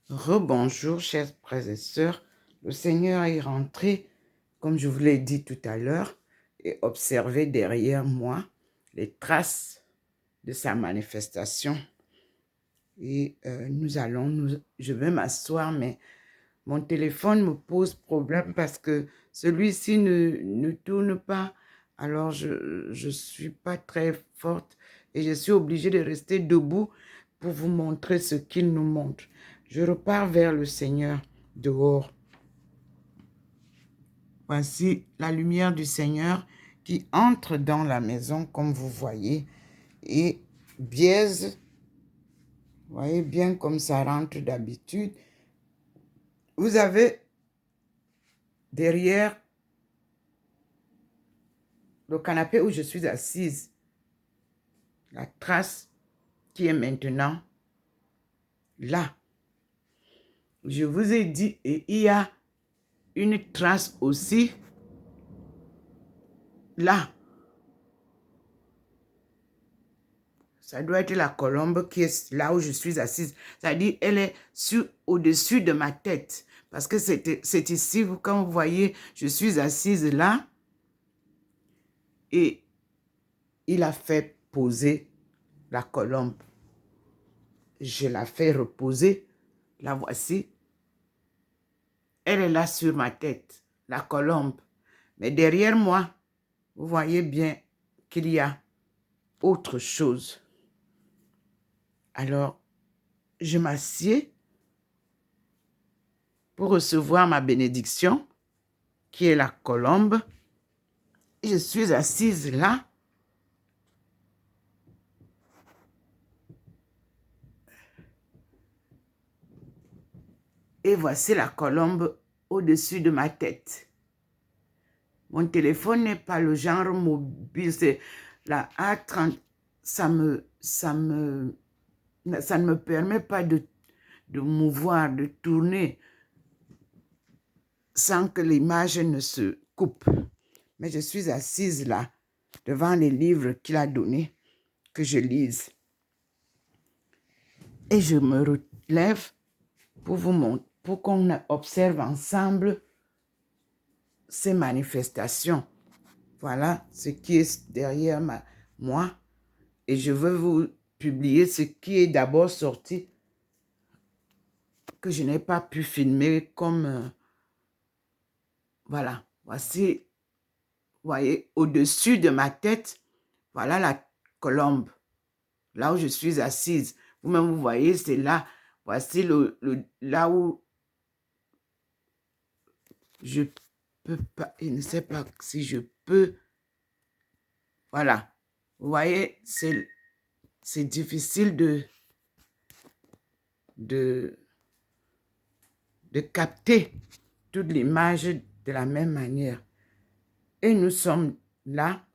Rebonjour, chers frères et sœurs. Le Seigneur est rentré, comme je vous l'ai dit tout à l'heure, et observé derrière moi les traces de sa manifestation. Et je vais m'asseoir, mais mon téléphone me pose problème parce que celui-ci ne tourne pas. Alors, je suis pas très forte et je suis obligée de rester debout pour vous montrer ce qu'il nous montre. Je repars vers le Seigneur dehors. Voici la lumière du Seigneur qui entre dans la maison, comme vous voyez, et biaise, vous voyez bien comme ça rentre d'habitude. Vous avez derrière le canapé où je suis assise, la trace qui est maintenant là. Je vous ai dit, et il y a une trace aussi là. Ça doit être la colombe qui est là où je suis assise. C'est-à-dire, elle est au-dessus de ma tête. Parce que c'est ici, quand vous voyez, je suis assise là. Et il a fait poser la colombe. Je la fais reposer. La voici. Elle est là sur ma tête, la colombe. Mais derrière moi, vous voyez bien qu'il y a autre chose. Alors, je m'assieds pour recevoir ma bénédiction, qui est la colombe. Je suis assise là. Et voici la colombe au-dessus de ma tête. Mon téléphone n'est pas le genre mobile, c'est la A30. Ça ne me permet pas de mouvoir, de tourner sans que l'image ne se coupe. Mais je suis assise là, devant les livres qu'il a donnés, que je lise. Et je me relève pour vous montrer, pour qu'on observe ensemble ces manifestations. Voilà ce qui est derrière moi. Et je veux vous publier ce qui est d'abord sorti, que je n'ai pas pu filmer comme... voilà, voici, vous voyez, au-dessus de ma tête, voilà la colombe, là où je suis assise. Vous-même, vous voyez, c'est là, voici là où je peux pas, je ne sais pas si je peux, voilà. Vous voyez, c'est difficile de capter toute l'image de la même manière. Et nous sommes là.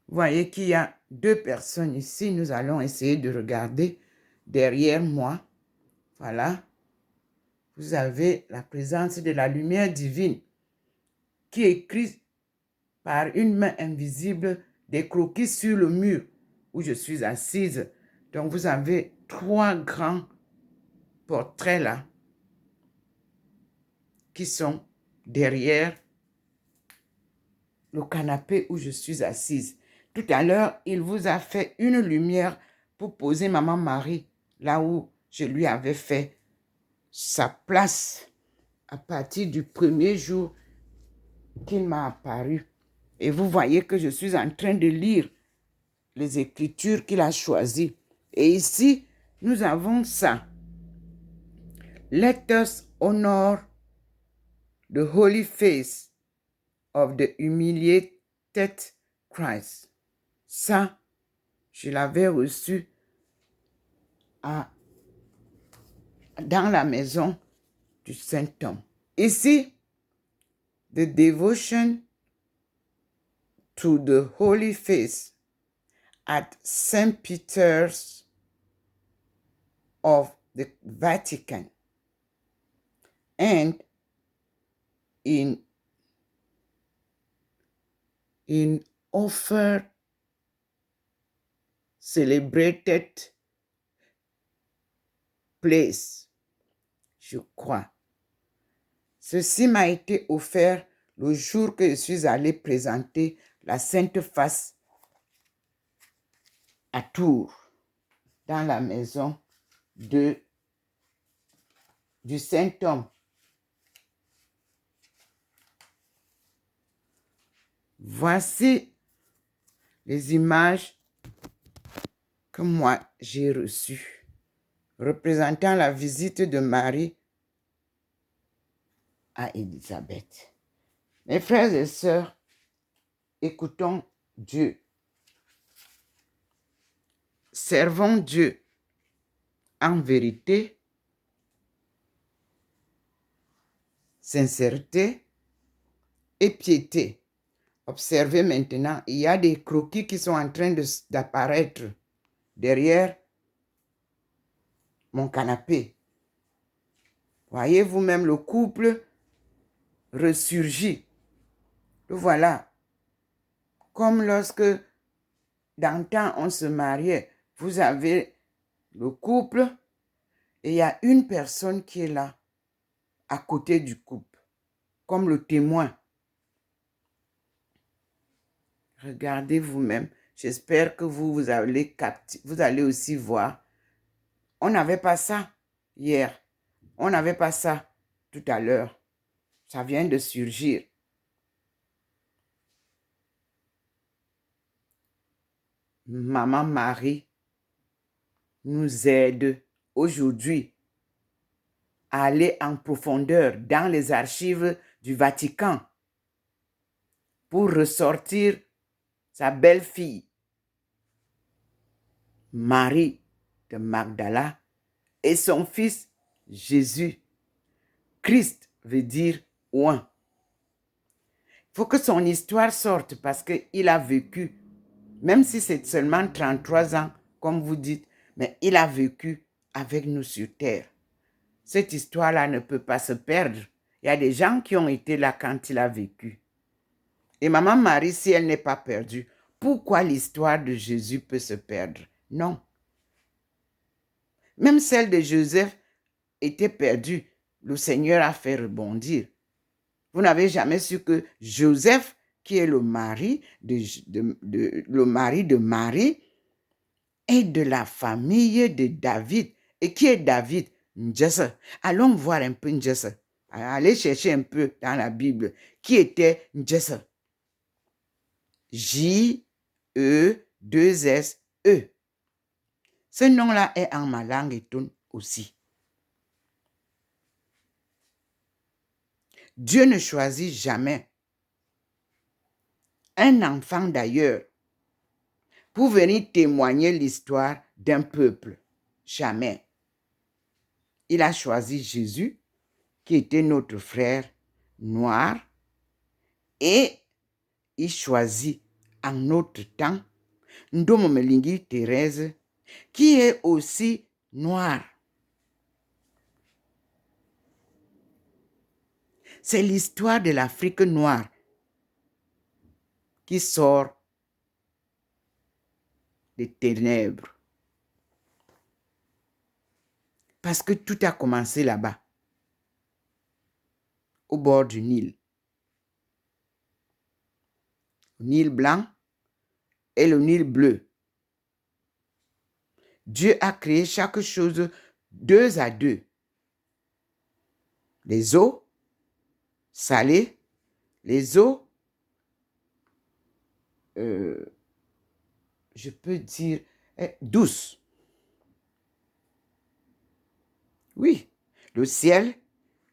Vous voyez qu'il y a deux personnes ici. Nous allons essayer de regarder derrière moi. Voilà. Vous avez la présence de la lumière divine qui écrit par une main invisible des croquis sur le mur où je suis assise. Donc, vous avez trois grands portraits là qui sont derrière le canapé où je suis assise. Tout à l'heure, il vous a fait une lumière pour poser Maman Marie là où je lui avais fait sa place à partir du premier jour qu'il m'a apparu. Et vous voyez que je suis en train de lire les écritures qu'il a choisies. Et ici, nous avons ça. Let us honor the holy face of the humiliated Christ. Ça, je l'avais reçu dans la maison du Saint-Homme. Ici, the devotion to the holy face at Saint Peter's of the Vatican and in offer celebrated place je crois. Ceci m'a été offert le jour que je suis allée présenter la Sainte Face à Tours, dans la maison du Saint-Homme. Voici les images que moi j'ai reçues, représentant la visite de Marie à Élisabeth. Mes frères et sœurs, écoutons Dieu. Servons Dieu en vérité, sincérité et piété. Observez maintenant, il y a des croquis qui sont en train d'apparaître derrière mon canapé. Voyez vous-même, le couple ressurgit. Le voilà. Comme lorsque d'antan on se mariait, vous avez le couple et il y a une personne qui est là, à côté du couple, comme le témoin. Regardez vous-même. J'espère que vous allez aussi voir. On n'avait pas ça hier. On n'avait pas ça tout à l'heure. Ça vient de surgir. Maman Marie nous aide aujourd'hui à aller en profondeur dans les archives du Vatican pour ressortir sa belle-fille, Marie de Magdala, et son fils Jésus. Christ veut dire oint. Il faut que son histoire sorte parce qu'il a vécu, même si c'est seulement 33 ans, comme vous dites, mais il a vécu avec nous sur terre. Cette histoire-là ne peut pas se perdre. Il y a des gens qui ont été là quand il a vécu. Et maman Marie, si elle n'est pas perdue, pourquoi l'histoire de Jésus peut se perdre? Non. Même celle de Joseph était perdue. Le Seigneur a fait rebondir. Vous n'avez jamais su que Joseph, qui est le mari de Marie, est de la famille de David. Et qui est David? Njesse. Allons voir un peu Njesse. Allez chercher un peu dans la Bible. Qui était Njesse? J-E-2-S-E. Ce nom-là est en ma langue étonne aussi. Dieu ne choisit jamais un enfant d'ailleurs pour venir témoigner l'histoire d'un peuple. Jamais. Il a choisi Jésus, qui était notre frère noir, et il choisit en notre temps Ndomo Melingi Thérèse, qui est aussi noire. C'est l'histoire de l'Afrique noire qui sort des ténèbres. Parce que tout a commencé là-bas, au bord du Nil. Le Nil blanc et le Nil bleu. Dieu a créé chaque chose deux à deux. Les eaux salées, les eaux, je peux dire, douces. Oui, le ciel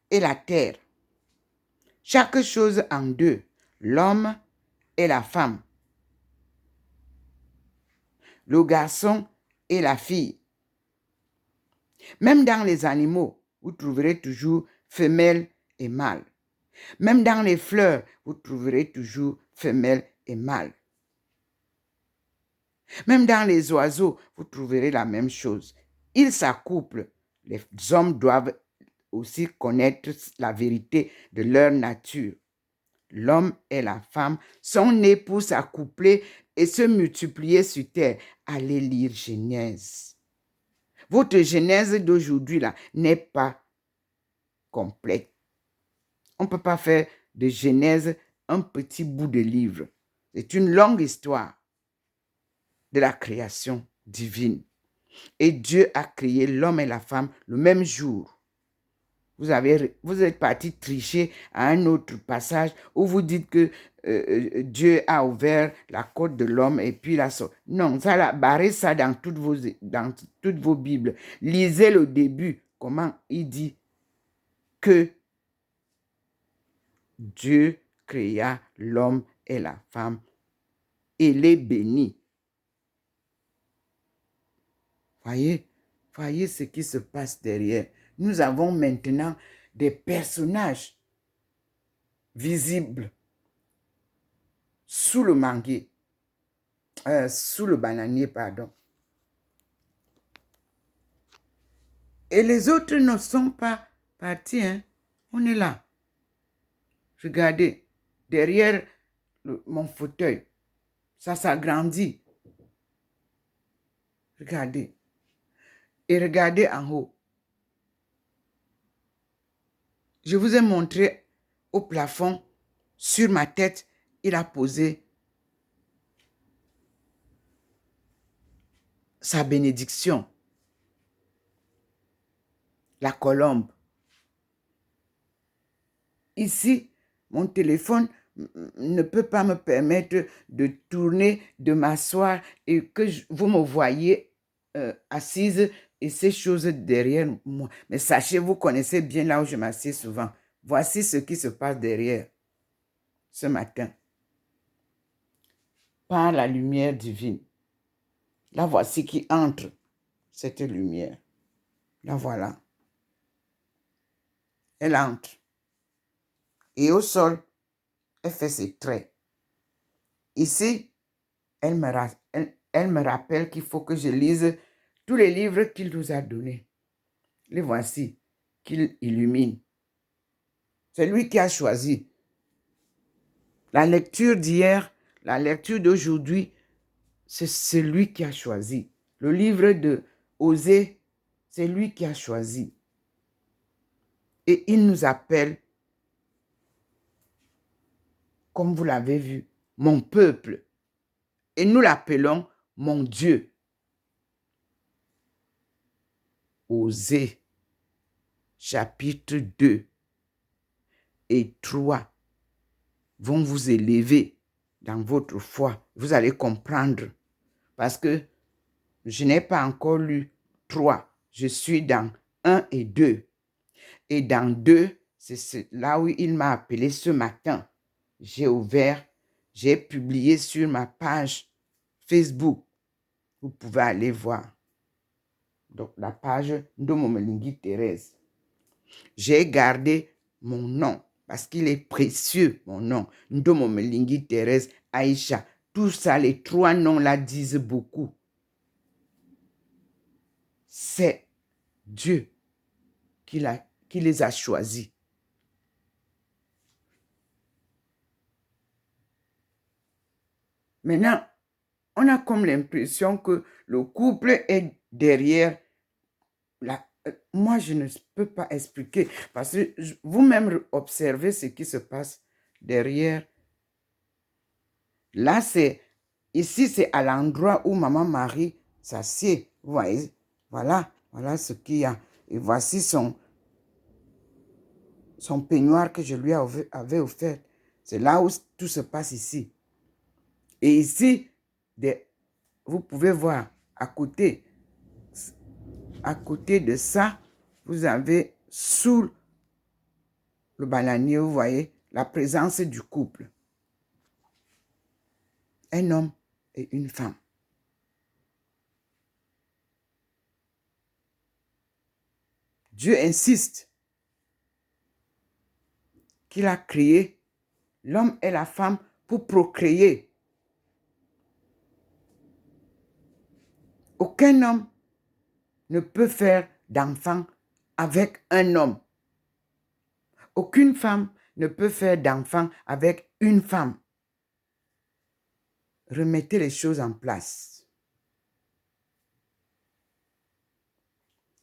et la terre. Chaque chose en deux, l'homme et la femme, le garçon et la fille. Même dans les animaux, vous trouverez toujours femelle et mâle. Même dans les fleurs, vous trouverez toujours femelle et mâle. Même dans les oiseaux, vous trouverez la même chose. Ils s'accouplent. Les hommes doivent aussi connaître la vérité de leur nature. L'homme et la femme sont nés pour s'accoupler et se multiplier sur terre. Allez lire Genèse. Votre Genèse d'aujourd'hui là n'est pas complète. On ne peut pas faire de Genèse un petit bout de livre. C'est une longue histoire de la création divine. Et Dieu a créé l'homme et la femme le même jour. Vous êtes parti tricher à un autre passage où vous dites que Dieu a ouvert la côte de l'homme et puis la sorte. Non, ça l'a barré ça dans toutes vos Bibles. Lisez le début, comment il dit que Dieu créa l'homme et la femme et les bénit. Voyez ce qui se passe derrière. Nous avons maintenant des personnages visibles sous le manguier, sous le bananier, pardon. Et les autres ne sont pas partis, hein. On est là. Regardez, derrière mon fauteuil, ça s'agrandit. Regardez. Et regardez en haut. Je vous ai montré au plafond, sur ma tête, il a posé sa bénédiction. La colombe. Ici, mon téléphone ne peut pas me permettre de tourner, de m'asseoir et que vous me voyez assise et ces choses derrière moi. Mais sachez, vous connaissez bien là où je m'assieds souvent. Voici ce qui se passe derrière ce matin. Par la lumière divine. La voici qui entre, cette lumière. La voilà. Elle entre. Et au sol, elle fait ses traits. Ici, elle me rappelle qu'il faut que je lise tous les livres qu'il nous a donnés. Les voici, qu'il illumine. C'est lui qui a choisi. La lecture d'hier, la lecture d'aujourd'hui, c'est celui qui a choisi. Le livre de Osée, c'est lui qui a choisi. Et il nous appelle, comme vous l'avez vu, mon peuple. Et nous l'appelons mon Dieu. Osée, chapitre 2 et 3 vont vous élever dans votre foi. Vous allez comprendre. Parce que je n'ai pas encore lu 3. Je suis dans 1 et 2. Et dans 2, c'est là où il m'a appelé ce matin. J'ai publié sur ma page Facebook. Vous pouvez aller voir. Donc, la page Ndomomelingi Thérèse. J'ai gardé mon nom parce qu'il est précieux, mon nom. Ndomomelingi Thérèse Aïcha. Tout ça, les 3 noms-là disent beaucoup. C'est Dieu qui les a choisis. Maintenant, on a comme l'impression que le couple est derrière. Moi, je ne peux pas expliquer parce que vous-même observez ce qui se passe derrière. Là, ici, c'est à l'endroit où Maman Marie s'assied. Vous voyez, voilà ce qu'il y a. Et voici son peignoir que je lui avais offert. C'est là où tout se passe ici. Et ici, vous pouvez voir à côté de ça, vous avez sous le bananier, vous voyez, la présence du couple. Un homme et une femme. Dieu insiste qu'il a créé l'homme et la femme pour procréer. Aucun homme ne peut faire d'enfant avec un homme. Aucune femme ne peut faire d'enfant avec une femme. Remettez les choses en place.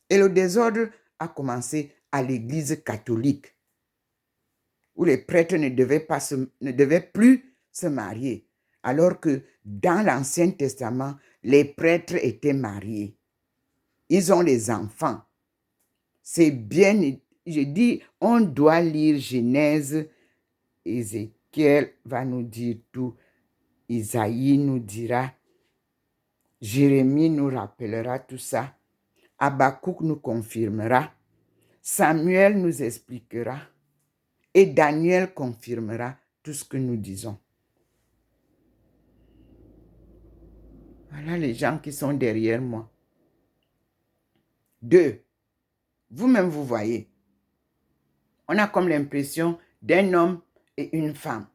Et le désordre a commencé à l'Église catholique, où les prêtres ne devaient plus se marier, alors que dans l'Ancien Testament, les prêtres étaient mariés. Ils ont des enfants. C'est bien, je dis, on doit lire Genèse, Ézéchiel va nous dire tout, Isaïe nous dira, Jérémie nous rappellera tout ça, Habakkuk nous confirmera, Samuel nous expliquera et Daniel confirmera tout ce que nous disons. Voilà les gens qui sont derrière moi. 2. Vous-même, vous voyez. On a comme l'impression d'un homme et une femme.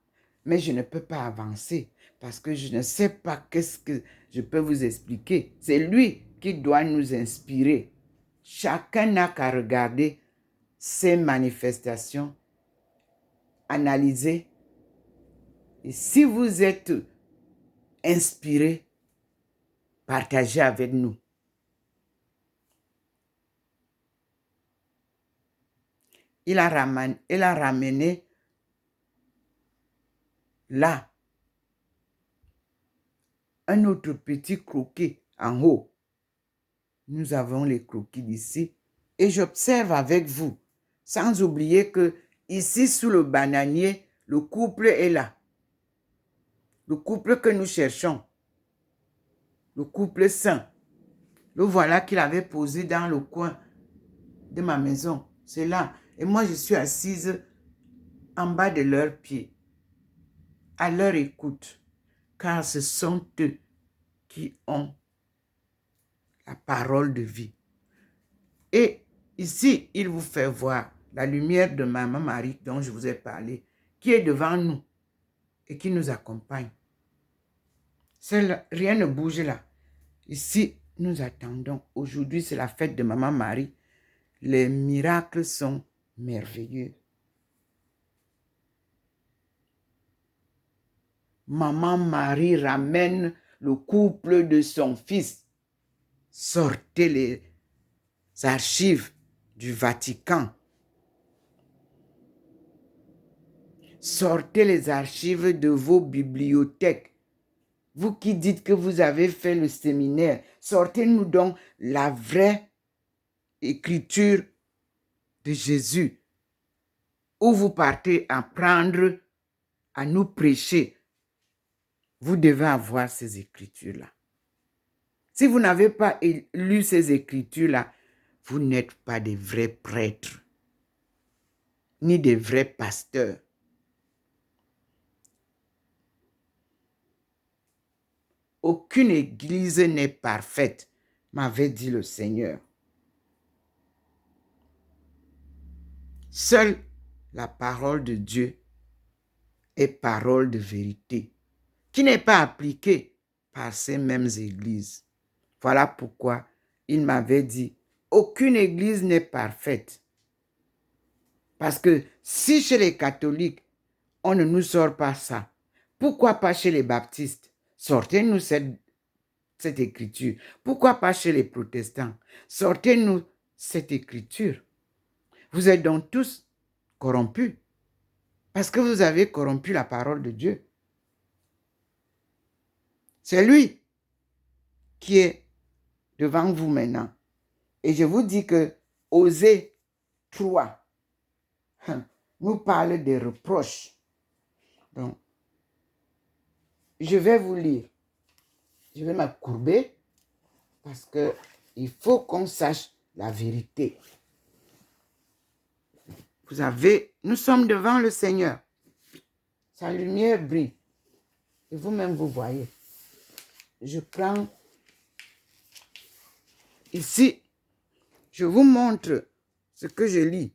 Mais je ne peux pas avancer parce que je ne sais pas qu'est-ce que je peux vous expliquer. C'est lui qui doit nous inspirer. Chacun n'a qu'à regarder ses manifestations, analyser. Et si vous êtes inspiré, partagez avec nous. Il a ramené là un autre petit croquis en haut. Nous avons les croquis d'ici. Et j'observe avec vous, sans oublier que ici, sous le bananier, le couple est là. Le couple que nous cherchons. Le couple saint. Le voilà qu'il avait posé dans le coin de ma maison. C'est là. Et moi, je suis assise en bas de leurs pieds, à leur écoute, car ce sont eux qui ont la parole de vie. Et ici, il vous fait voir la lumière de Maman Marie dont je vous ai parlé, qui est devant nous et qui nous accompagne. Rien ne bouge là. Ici, nous attendons. Aujourd'hui, c'est la fête de Maman Marie. Les miracles sont merveilleux. Maman Marie ramène le couple de son fils. Sortez les archives du Vatican. Sortez les archives de vos bibliothèques. Vous qui dites que vous avez fait le séminaire, sortez-nous donc la vraie écriture de Jésus, où vous partez apprendre à nous prêcher. Vous devez avoir ces écritures-là. Si vous n'avez pas lu ces écritures-là, vous n'êtes pas des vrais prêtres, ni des vrais pasteurs. Aucune église n'est parfaite, m'avait dit le Seigneur. Seule la parole de Dieu est parole de vérité, qui n'est pas appliquée par ces mêmes églises. Voilà pourquoi il m'avait dit, aucune église n'est parfaite. Parce que si chez les catholiques, on ne nous sort pas ça, pourquoi pas chez les baptistes? Sortez-nous cette écriture. Pourquoi pas chez les protestants? Sortez-nous cette écriture. Vous êtes donc tous corrompus parce que vous avez corrompu la parole de Dieu. C'est lui qui est devant vous maintenant. Et je vous dis que Osée 3 nous parle des reproches. Donc, je vais vous lire. Je vais m'accourber parce qu'il faut qu'on sache la vérité. Nous sommes devant le Seigneur. Sa lumière brille. Et vous-même, vous voyez. Je prends ici, je vous montre ce que je lis.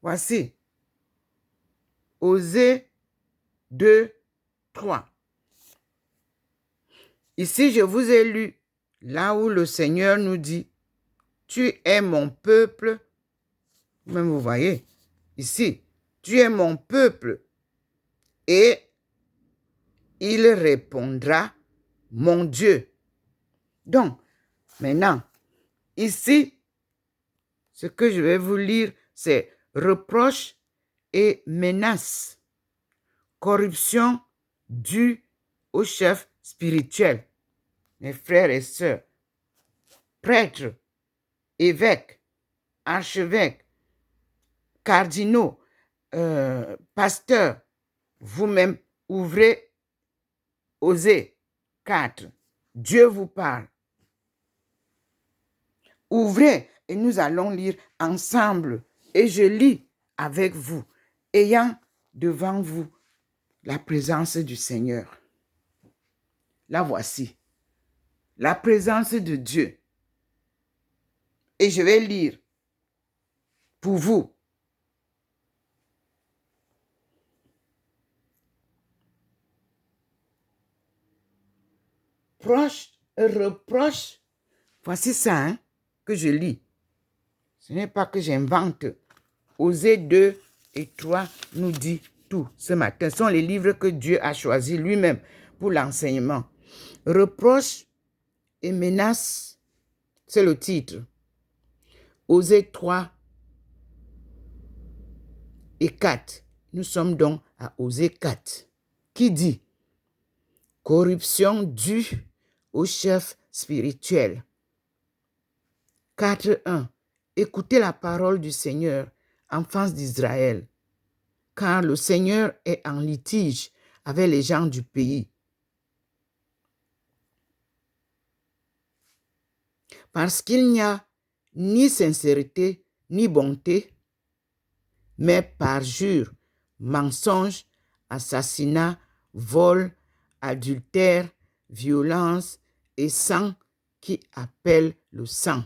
Voici. Osée 2, 3. Ici, je vous ai lu là où le Seigneur nous dit, tu es mon peuple. Même vous voyez, ici, tu es mon peuple. Et il répondra, mon Dieu. Donc, maintenant, ici, ce que je vais vous lire, c'est reproche et menace, corruption due au chef spirituel. Mes frères et sœurs, prêtres, évêques, archevêques, cardinaux, pasteurs, vous-même, ouvrez, Osée 4. Dieu vous parle. Ouvrez et nous allons lire ensemble. Et je lis avec vous, ayant devant vous la présence du Seigneur. La voici, la présence de Dieu. Et je vais lire pour vous. Proche, reproche. Voici ça que je lis. Ce n'est pas que j'invente. Osée 2 et 3 nous dit tout ce matin. Ce sont les livres que Dieu a choisis lui-même pour l'enseignement. Reproche et menace, c'est le titre. Osée 3 et 4. Nous sommes donc à Osée 4. Qui dit corruption due au chef spirituel. 4.1. Écoutez la parole du Seigneur, enfants d'Israël, car le Seigneur est en litige avec les gens du pays. Parce qu'il n'y a ni sincérité, ni bonté, mais parjure, mensonge, assassinat, vol, adultère, violence et sang qui appelle le sang.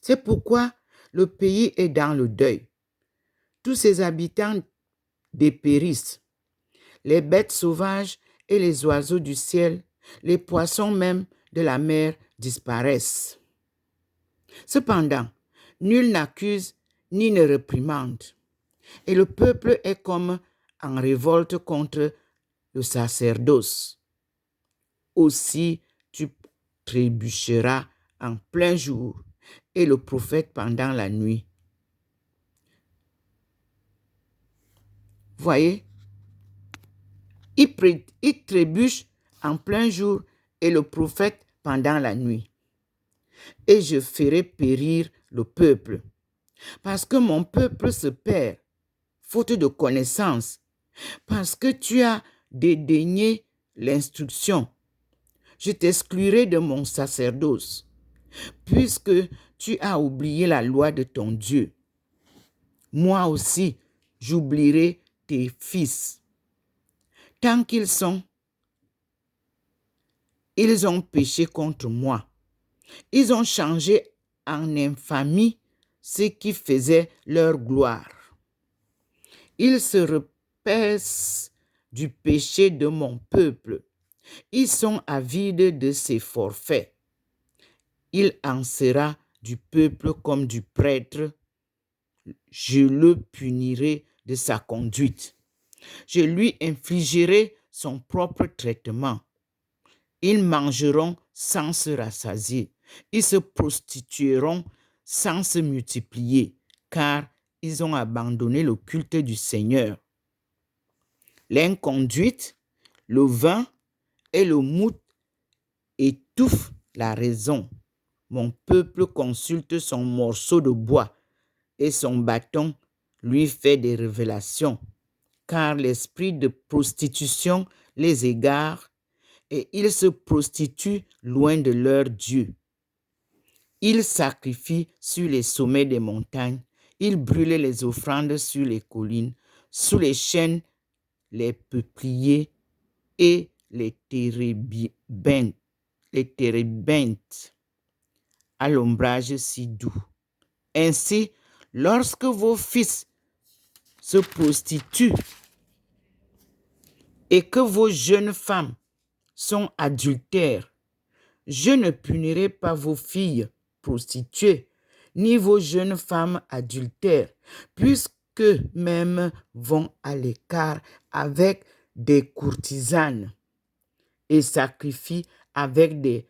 C'est pourquoi le pays est dans le deuil. Tous ses habitants dépérissent. Les bêtes sauvages et les oiseaux du ciel, les poissons même de la mer disparaissent. Cependant, nul n'accuse ni ne réprimande. Et le peuple est comme en révolte contre le sacerdoce. Aussi tu trébucheras en plein jour et le prophète pendant la nuit. Voyez, il trébuche en plein jour et le prophète pendant la nuit. Et je ferai périr le peuple, parce que mon peuple se perd, faute de connaissance, parce que tu as dédaigné l'instruction. Je t'exclurai de mon sacerdoce, puisque tu as oublié la loi de ton Dieu. Moi aussi, j'oublierai tes fils. Tant qu'ils ont péché contre moi. Ils ont changé en infamie ce qui faisait leur gloire. Ils se repaissent du péché de mon peuple. Ils sont avides de ses forfaits. Il en sera du peuple comme du prêtre. Je le punirai de sa conduite. Je lui infligerai son propre traitement. Ils mangeront sans se rassasier. Ils se prostitueront sans se multiplier, car ils ont abandonné le culte du Seigneur. L'inconduite, le vin et le mout étouffent la raison. Mon peuple consulte son morceau de bois et son bâton lui fait des révélations, car l'esprit de prostitution les égare et ils se prostituent loin de leur Dieu. Ils sacrifient sur les sommets des montagnes, ils brûlent les offrandes sur les collines, sous les chênes, les peupliers et les térébinthes à l'ombrage si doux. Ainsi, lorsque vos fils se prostituent et que vos jeunes femmes sont adultères, je ne punirai pas vos filles prostituées, ni vos jeunes femmes adultères, puisque même vont à l'écart avec des courtisanes et sacrifient avec des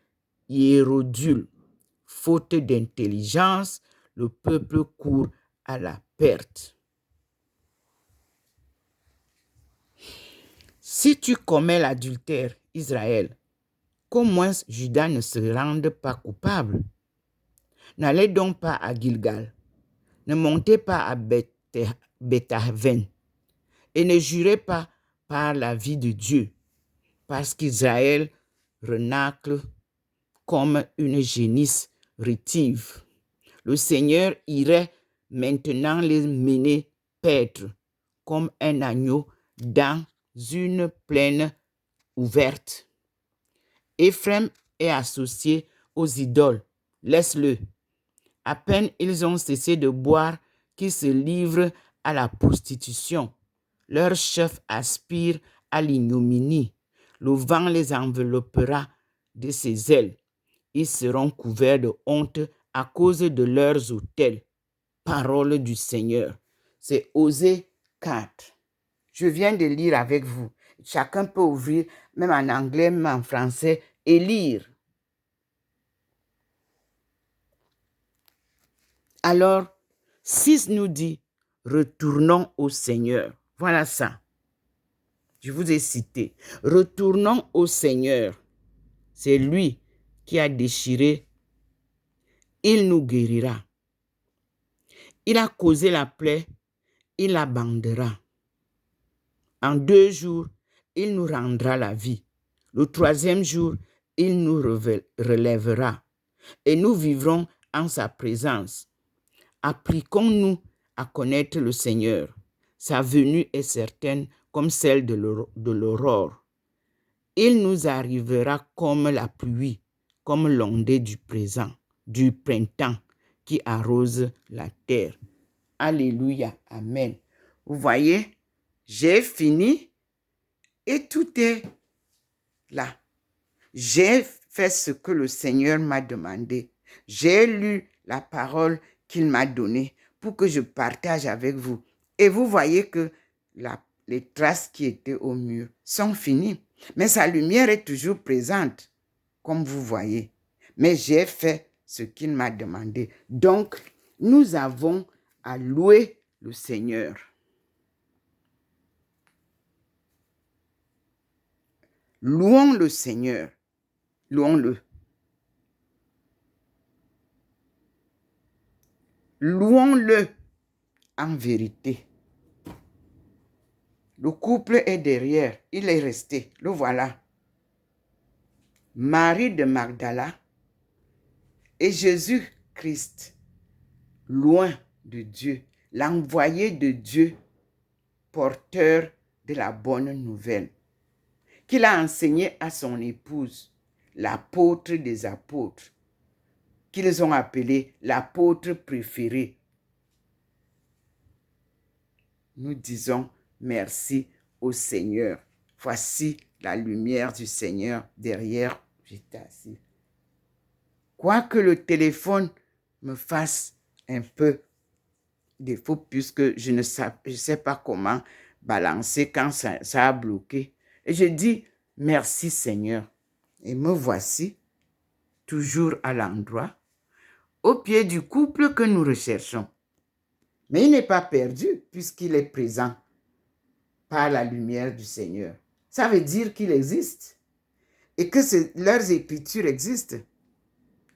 hiérodules. Faute d'intelligence, le peuple court à la perte. Si tu commets l'adultère, Israël, qu'au moins Juda ne se rende pas coupable. N'allez donc pas à Gilgal, ne montez pas à Bethaven, et ne jurez pas par la vie de Dieu, parce qu'Israël renacle comme une génisse rétive. Le Seigneur irait maintenant les mener paître comme un agneau dans une plaine ouverte. Éphraim est associé aux idoles. Laisse-le. À peine ils ont cessé de boire qu'ils se livrent à la prostitution. Leur chef aspire à l'ignominie. Le vent les enveloppera de ses ailes. Ils seront couverts de honte à cause de leurs autels. Parole du Seigneur. C'est Osée 4. Je viens de lire avec vous. Chacun peut ouvrir, même en anglais, même en français, et lire. Alors, 6 nous dit, retournons au Seigneur. Voilà ça. Je vous ai cité. Retournons au Seigneur. C'est lui qui a déchiré. Il nous guérira. Il a causé la plaie. Il la bandera. En 2 jours, il nous rendra la vie. Le 3e jour, il nous relèvera. Et nous vivrons en sa présence. Appliquons-nous à connaître le Seigneur. Sa venue est certaine comme celle de l'aurore. Il nous arrivera comme la pluie, comme l'ondée du printemps qui arrose la terre. Alléluia, amen. Vous voyez, j'ai fini et tout est là. J'ai fait ce que le Seigneur m'a demandé. J'ai lu la parole qu'il m'a donnée pour que je partage avec vous. Et vous voyez que les traces qui étaient au mur sont finies. Mais sa lumière est toujours présente, comme vous voyez. Mais j'ai fait ce qu'il m'a demandé. Donc, nous avons à louer le Seigneur. Louons le Seigneur. Louons-le. Louons-le en vérité. Le couple est derrière. Il est resté. Le voilà. Marie de Magdala et Jésus-Christ, loin de Dieu, l'envoyé de Dieu, porteur de la bonne nouvelle, qu'il a enseigné à son épouse, l'apôtre des apôtres, qu'ils ont appelé l'apôtre préféré. Nous disons merci au Seigneur. Voici la lumière du Seigneur derrière. J'étais assis. Quoique le téléphone me fasse un peu défaut puisque je ne sais pas comment balancer quand ça a bloqué. Et je dis merci Seigneur. Et me voici toujours à l'endroit, au pied du couple que nous recherchons. Mais il n'est pas perdu puisqu'il est présent par la lumière du Seigneur. Ça veut dire qu'il existe et que leurs écritures existent.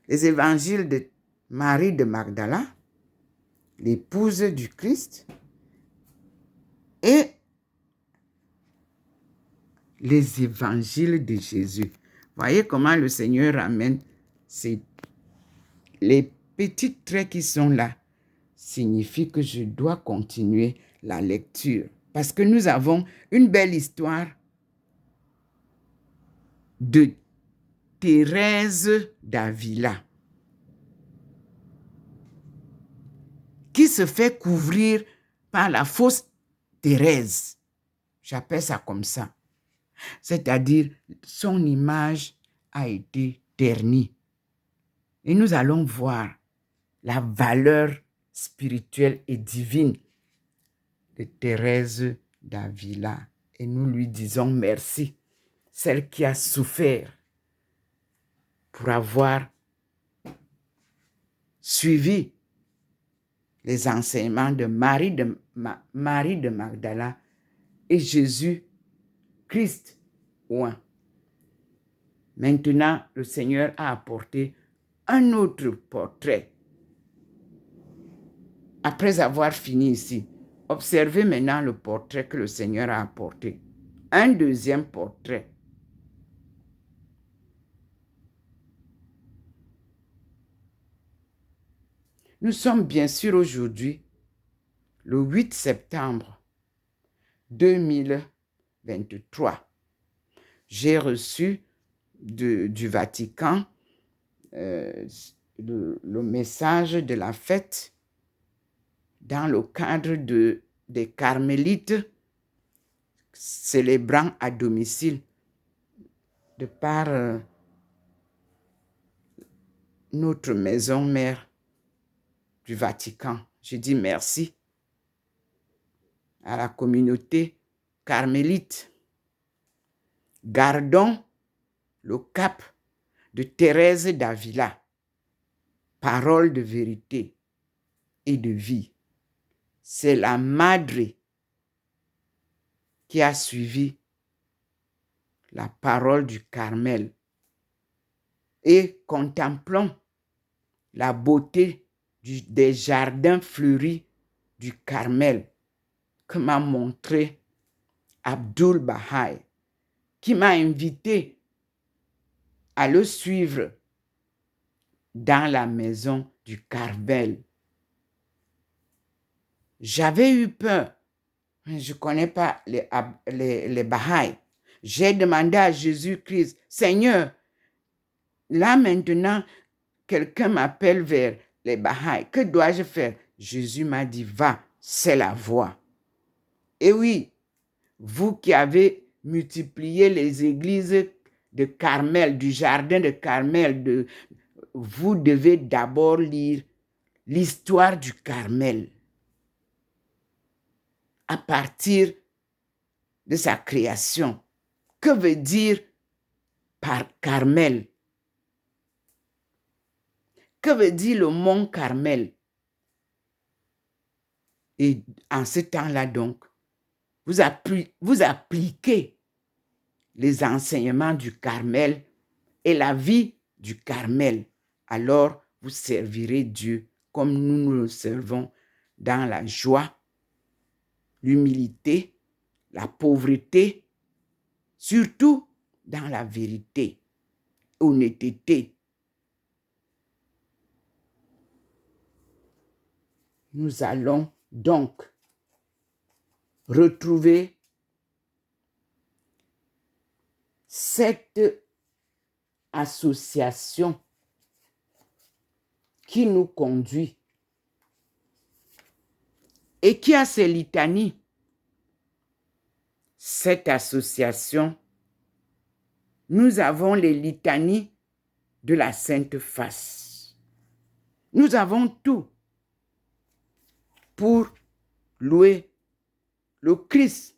Les évangiles de Marie de Magdala, l'épouse du Christ, et les évangiles de Jésus. Voyez comment le Seigneur ramène les petits traits qui sont là. Signifie que je dois continuer la lecture. Parce que nous avons une belle histoire de Thérèse d'Avila qui se fait couvrir par la fausse Thérèse. J'appelle ça comme ça. C'est-à-dire, son image a été ternie. Et nous allons voir la valeur spirituelle et divine de Thérèse d'Avila. Et nous lui disons merci, celle qui a souffert pour avoir suivi les enseignements de Marie de Magdala et Jésus-Christ oint. Maintenant, le Seigneur a apporté un autre portrait. Après avoir fini ici, observez maintenant le portrait que le Seigneur a apporté. Un deuxième portrait. Nous sommes bien sûr aujourd'hui le 8 septembre 2023. J'ai reçu du Vatican le message de la fête dans le cadre des carmélites célébrant à domicile de par notre maison mère du Vatican. Je dis merci à la communauté carmélite. Gardons le cap de Thérèse d'Avila, parole de vérité et de vie. C'est la Madre qui a suivi la parole du Carmel. Et contemplons la beauté des jardins fleuris du Carmel que m'a montré Abdul Baha'i, qui m'a invité à le suivre dans la maison du Carmel. J'avais eu peur, mais je ne connais pas les Baha'i. J'ai demandé à Jésus-Christ, Seigneur, là maintenant, quelqu'un m'appelle vers les Baha'i. Que dois-je faire? Jésus m'a dit, va, c'est la voie. Et oui, vous qui avez multiplié les églises de Carmel, du jardin de Carmel, vous devez d'abord lire l'histoire du Carmel à partir de sa création. Que veut dire par Carmel? Que veut dire le mont Carmel? Et en ce temps-là donc, vous appliquez les enseignements du Carmel et la vie du Carmel. Alors, vous servirez Dieu comme nous le servons dans la joie, l'humilité, la pauvreté, surtout dans la vérité, honnêteté. Nous allons donc retrouver cette association qui nous conduit et qui a ses litanies. Cette association, nous avons les litanies de la Sainte Face. Nous avons tout pour louer le Christ.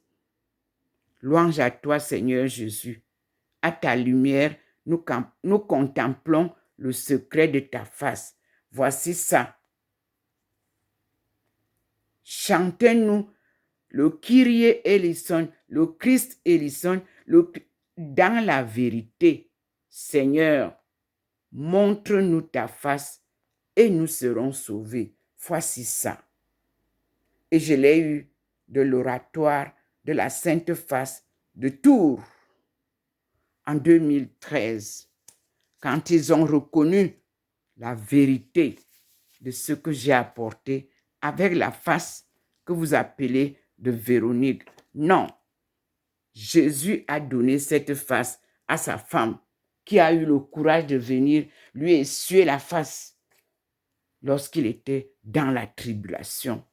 Louange à toi, Seigneur Jésus. À ta lumière, nous contemplons le secret de ta face. Voici ça. Chantez-nous le Kyrie eleison, le Christ eleison, dans la vérité. Seigneur, montre-nous ta face et nous serons sauvés. Voici ça. Et je l'ai eu de l'oratoire de la Sainte Face de Tours en 2013, quand ils ont reconnu la vérité de ce que j'ai apporté avec la face que vous appelez de Véronique. Non, Jésus a donné cette face à sa femme qui a eu le courage de venir lui essuyer la face lorsqu'il était dans la tribulation.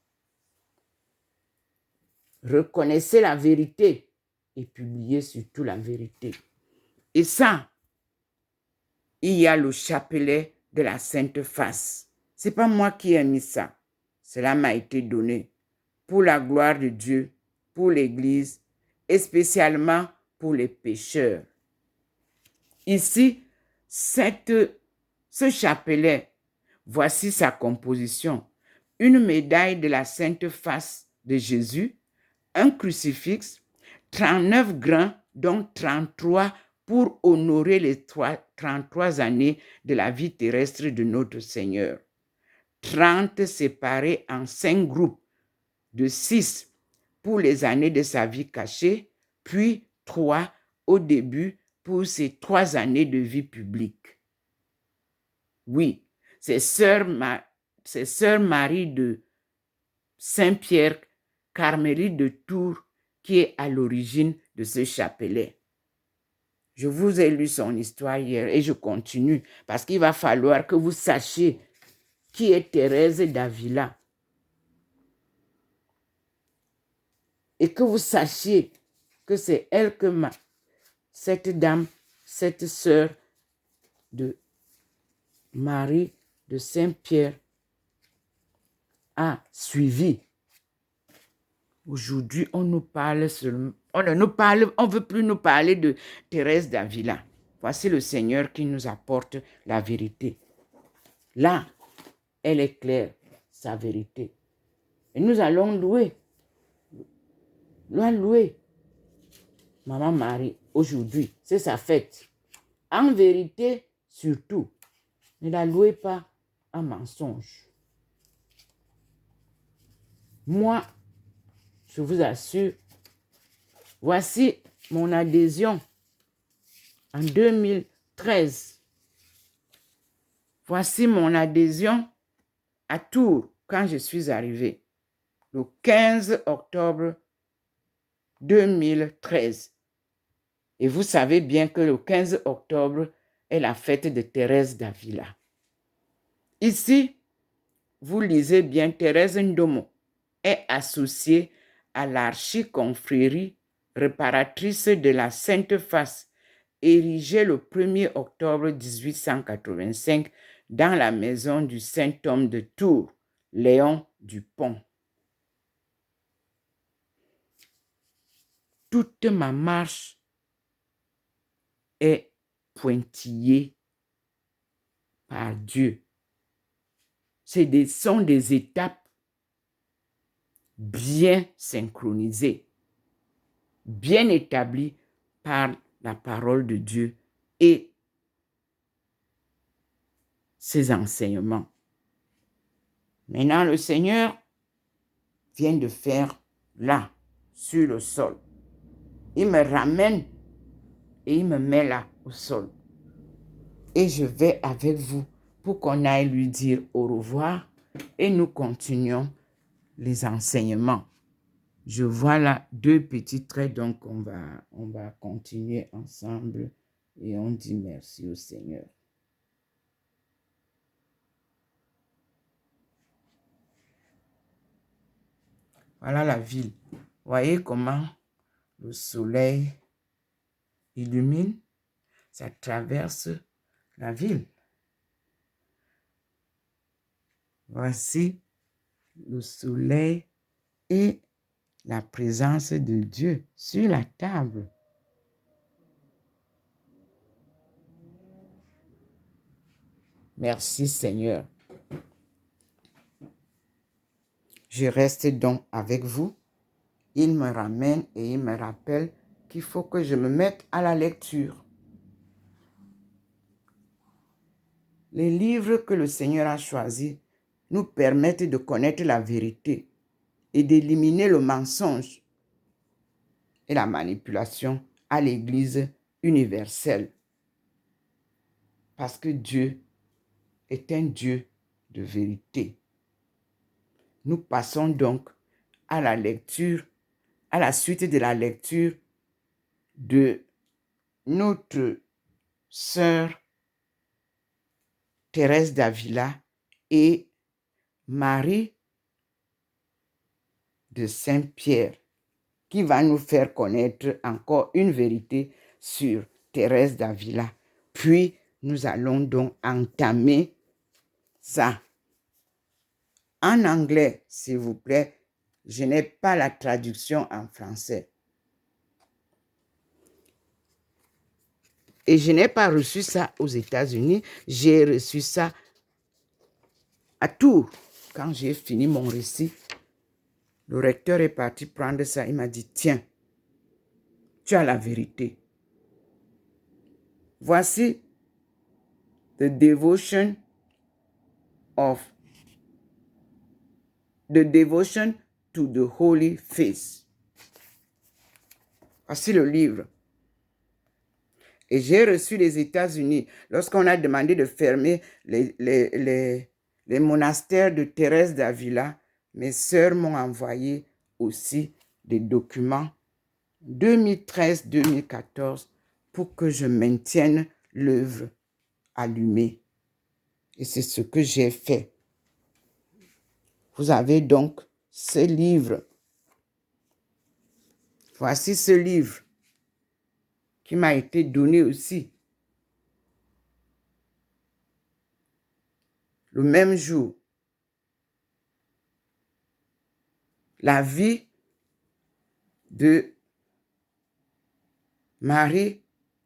Reconnaissez la vérité et publiez surtout la vérité. Et ça, il y a le chapelet de la Sainte Face. Ce n'est pas moi qui ai mis ça. Cela m'a été donné pour la gloire de Dieu, pour l'Église et spécialement pour les pécheurs. Ici, ce chapelet, voici sa composition. une médaille de la Sainte Face de Jésus, un crucifix, 39 grains, dont 33 pour honorer les 33 années de la vie terrestre de notre Seigneur. 30 séparés en 5 groupes de 6 pour les années de sa vie cachée, puis 3 au début pour ses 3 années de vie publique. Oui, c'est Sœur Marie de Saint-Pierre, carmélite de Tours, qui est à l'origine de ce chapelet. Je vous ai lu son histoire hier et je continue parce qu'il va falloir que vous sachiez qui est Thérèse d'Avila. Et que vous sachiez que c'est elle que cette dame, cette sœur de Marie de Saint-Pierre a suivi. Aujourd'hui, on nous parle seulement, on ne veut plus nous parler de Thérèse d'Avila. Voici le Seigneur qui nous apporte la vérité. Là, elle est claire, sa vérité. Et nous allons louer Maman Marie aujourd'hui. C'est sa fête. En vérité, surtout, ne la louez pas en mensonge. Moi, je vous assure, voici mon adhésion en 2013. Voici mon adhésion à Tours quand je suis arrivée, le 15 octobre 2013. Et vous savez bien que le 15 octobre est la fête de Thérèse d'Avila. Ici, vous lisez bien, Thérèse Ndomo est associée à l'archiconfrérie réparatrice de la Sainte Face, érigée le 1er octobre 1885 dans la maison du Saint-Homme de Tours, Léon Dupont. Toute ma marche est pointillée par Dieu. Ce sont des étapes bien synchronisées, bien établies par la parole de Dieu et ses enseignements. Maintenant, le Seigneur vient de faire là, sur le sol. Il me ramène et il me met là, au sol. Et je vais avec vous pour qu'on aille lui dire au revoir et nous continuons les enseignements. Je vois là 2 petits traits, donc on va continuer ensemble et on dit merci au Seigneur. Voilà la ville. Voyez comment le soleil illumine, ça traverse la ville. Voici le soleil et la présence de Dieu sur la table. Merci Seigneur. Je reste donc avec vous. Il me ramène et il me rappelle qu'il faut que je me mette à la lecture. Les livres que le Seigneur a choisis nous permettent de connaître la vérité et d'éliminer le mensonge et la manipulation à l'Église universelle. Parce que Dieu est un Dieu de vérité. Nous passons donc à la lecture, à la suite de la lecture de notre sœur Thérèse d'Avila et Marie de Saint-Pierre, qui va nous faire connaître encore une vérité sur Thérèse d'Avila. Puis, nous allons donc entamer ça. En anglais, s'il vous plaît, je n'ai pas la traduction en français. Et je n'ai pas reçu ça aux États-Unis, j'ai reçu ça à Tours. quand j'ai fini mon récit, le recteur est parti prendre ça. Il m'a dit, tiens, tu as la vérité. Voici the devotion to the Holy Face. Voici le livre. Et j'ai reçu les États-Unis, lorsqu'on a demandé de fermer les monastères de Thérèse d'Avila, mes sœurs m'ont envoyé aussi des documents 2013-2014 pour que je maintienne l'œuvre allumée. Et c'est ce que j'ai fait. Vous avez donc ce livre. Voici ce livre qui m'a été donné aussi. Le même jour. La vie de Marie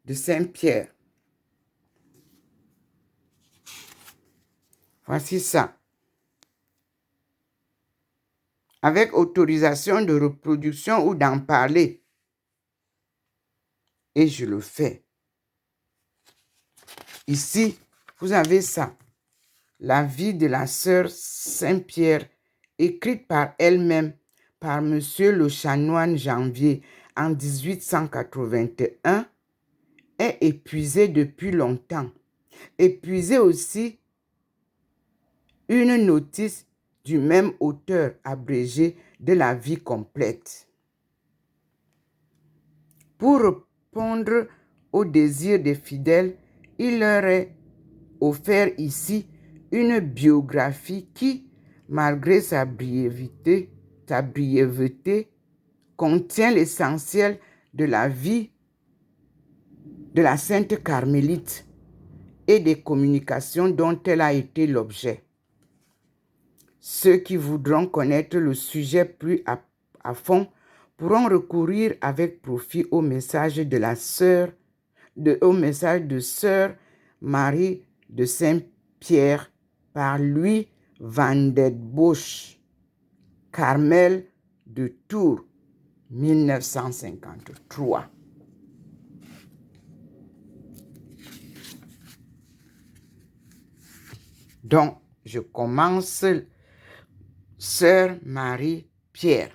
de Saint-Pierre. Voici ça. Avec autorisation de reproduction ou d'en parler. Et je le fais. Ici, vous avez ça. La vie de la sœur Saint-Pierre, écrite par elle-même, par Monsieur le chanoine Janvier en 1881, est épuisée depuis longtemps. Épuisée aussi une notice du même auteur abrégé de la vie complète. Pour répondre aux désirs des fidèles, il leur est offert ici une biographie qui, malgré sa brièveté, contient l'essentiel de la vie de la Sainte Carmélite et des communications dont elle a été l'objet. Ceux qui voudront connaître le sujet plus à fond pourront recourir avec profit au message de sœur Marie de Saint-Pierre par Louis van der Bosch, Carmel de Tours, 1953. Donc, je commence Sœur Marie-Pierre.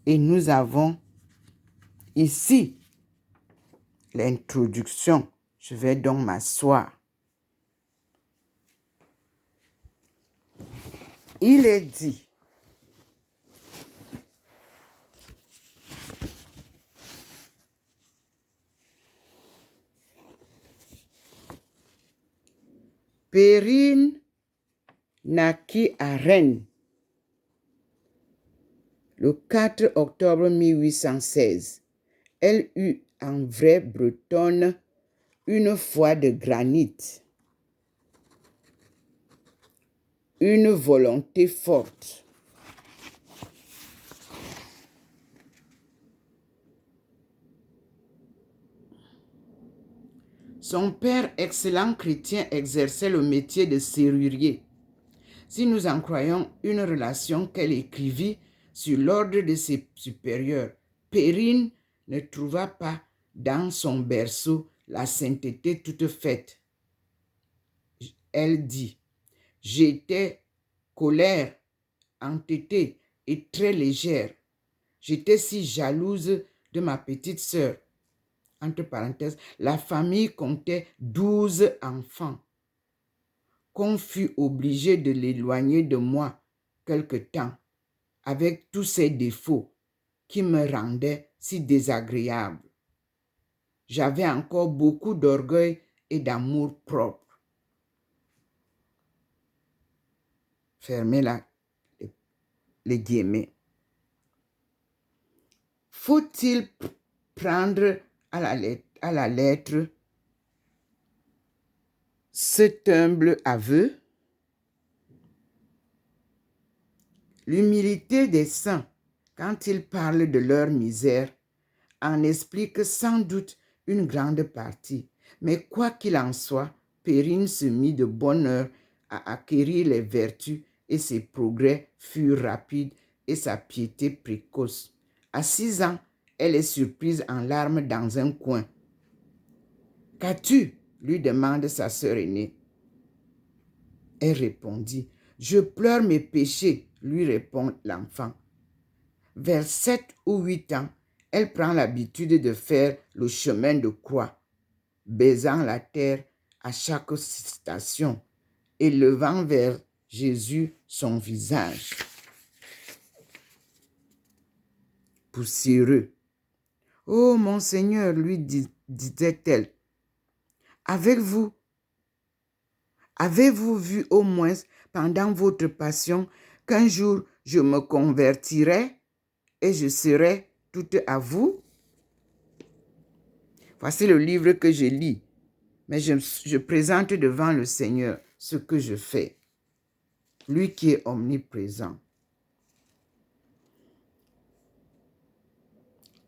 Et nous avons ici l'introduction. Je vais donc m'asseoir. Il est dit, Perrine naquit à Rennes le 4 octobre 1816. Elle eut en vraie bretonne une foi de granit, une volonté forte. Son père, excellent chrétien, exerçait le métier de serrurier. Si nous en croyons une relation qu'elle écrivit sur l'ordre de ses supérieurs, Perrine ne trouva pas dans son berceau la sainteté toute faite. Elle dit, « J'étais colère, entêtée et très légère. J'étais si jalouse de ma petite sœur. » Entre parenthèses, la famille comptait 12 enfants. Qu'on fut obligé de l'éloigner de moi quelque temps, avec tous ses défauts qui me rendaient si désagréable. J'avais encore beaucoup d'orgueil et d'amour propre. Fermez les guillemets. Faut-il prendre à la lettre cet humble aveu? L'humilité des saints, quand ils parlent de leur misère, en explique sans doute une grande partie. Mais quoi qu'il en soit, Perrine se mit de bonne heure à acquérir les vertus et ses progrès furent rapides et sa piété précoce. À 6 ans, elle est surprise en larmes dans un coin. « Qu'as-tu » lui demande sa sœur aînée. Elle répondit, « Je pleure mes péchés » lui répond l'enfant. Vers 7 ou 8 ans, elle prend l'habitude de faire le chemin de croix, baisant la terre à chaque station et levant vers Jésus son visage. Poussiéreux. « Oh mon Seigneur, lui disait-elle, avez-vous vu au moins pendant votre passion qu'un jour je me convertirai et je serai toute à vous? » Voici le livre que je lis, mais je présente devant le Seigneur ce que je fais, lui qui est omniprésent.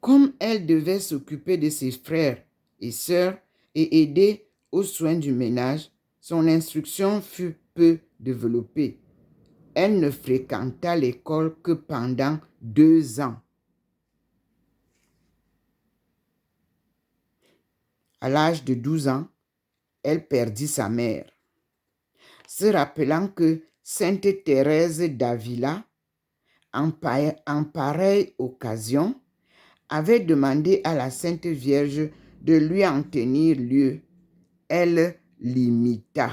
Comme elle devait s'occuper de ses frères et sœurs et aider aux soins du ménage, son instruction fut peu développée. Elle ne fréquenta l'école que pendant 2 ans. À l'âge de 12 ans, elle perdit sa mère. Se rappelant que Sainte Thérèse d'Avila, en pareille occasion, avait demandé à la Sainte Vierge de lui en tenir lieu, elle l'imita.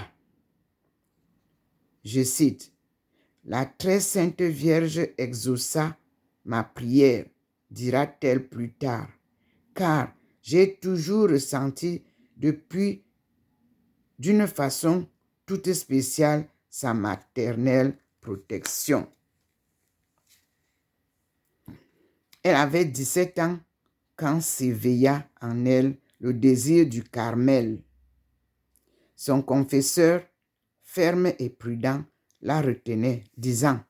Je cite, « La très Sainte Vierge exauça ma prière, dira-t-elle plus tard, car j'ai toujours ressenti depuis d'une façon toute spéciale sa maternelle protection. » Elle avait 17 ans quand s'éveilla en elle le désir du Carmel. Son confesseur, ferme et prudent, la retenait, disant,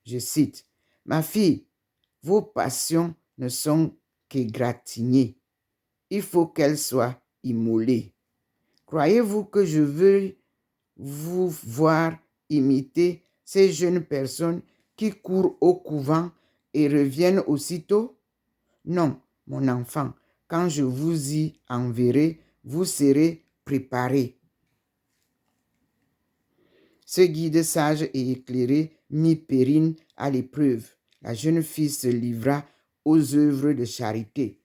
je cite, « Ma fille, vos passions ne sont qu'égratignées. Il faut qu'elles soient immolées. Croyez-vous que je veuille vous voir imiter ces jeunes personnes qui courent au couvent et reviennent aussitôt? Non, mon enfant, quand je vous y enverrai, vous serez préparés. » Ce guide sage et éclairé mit Perrine à l'épreuve. La jeune fille se livra aux œuvres de charité.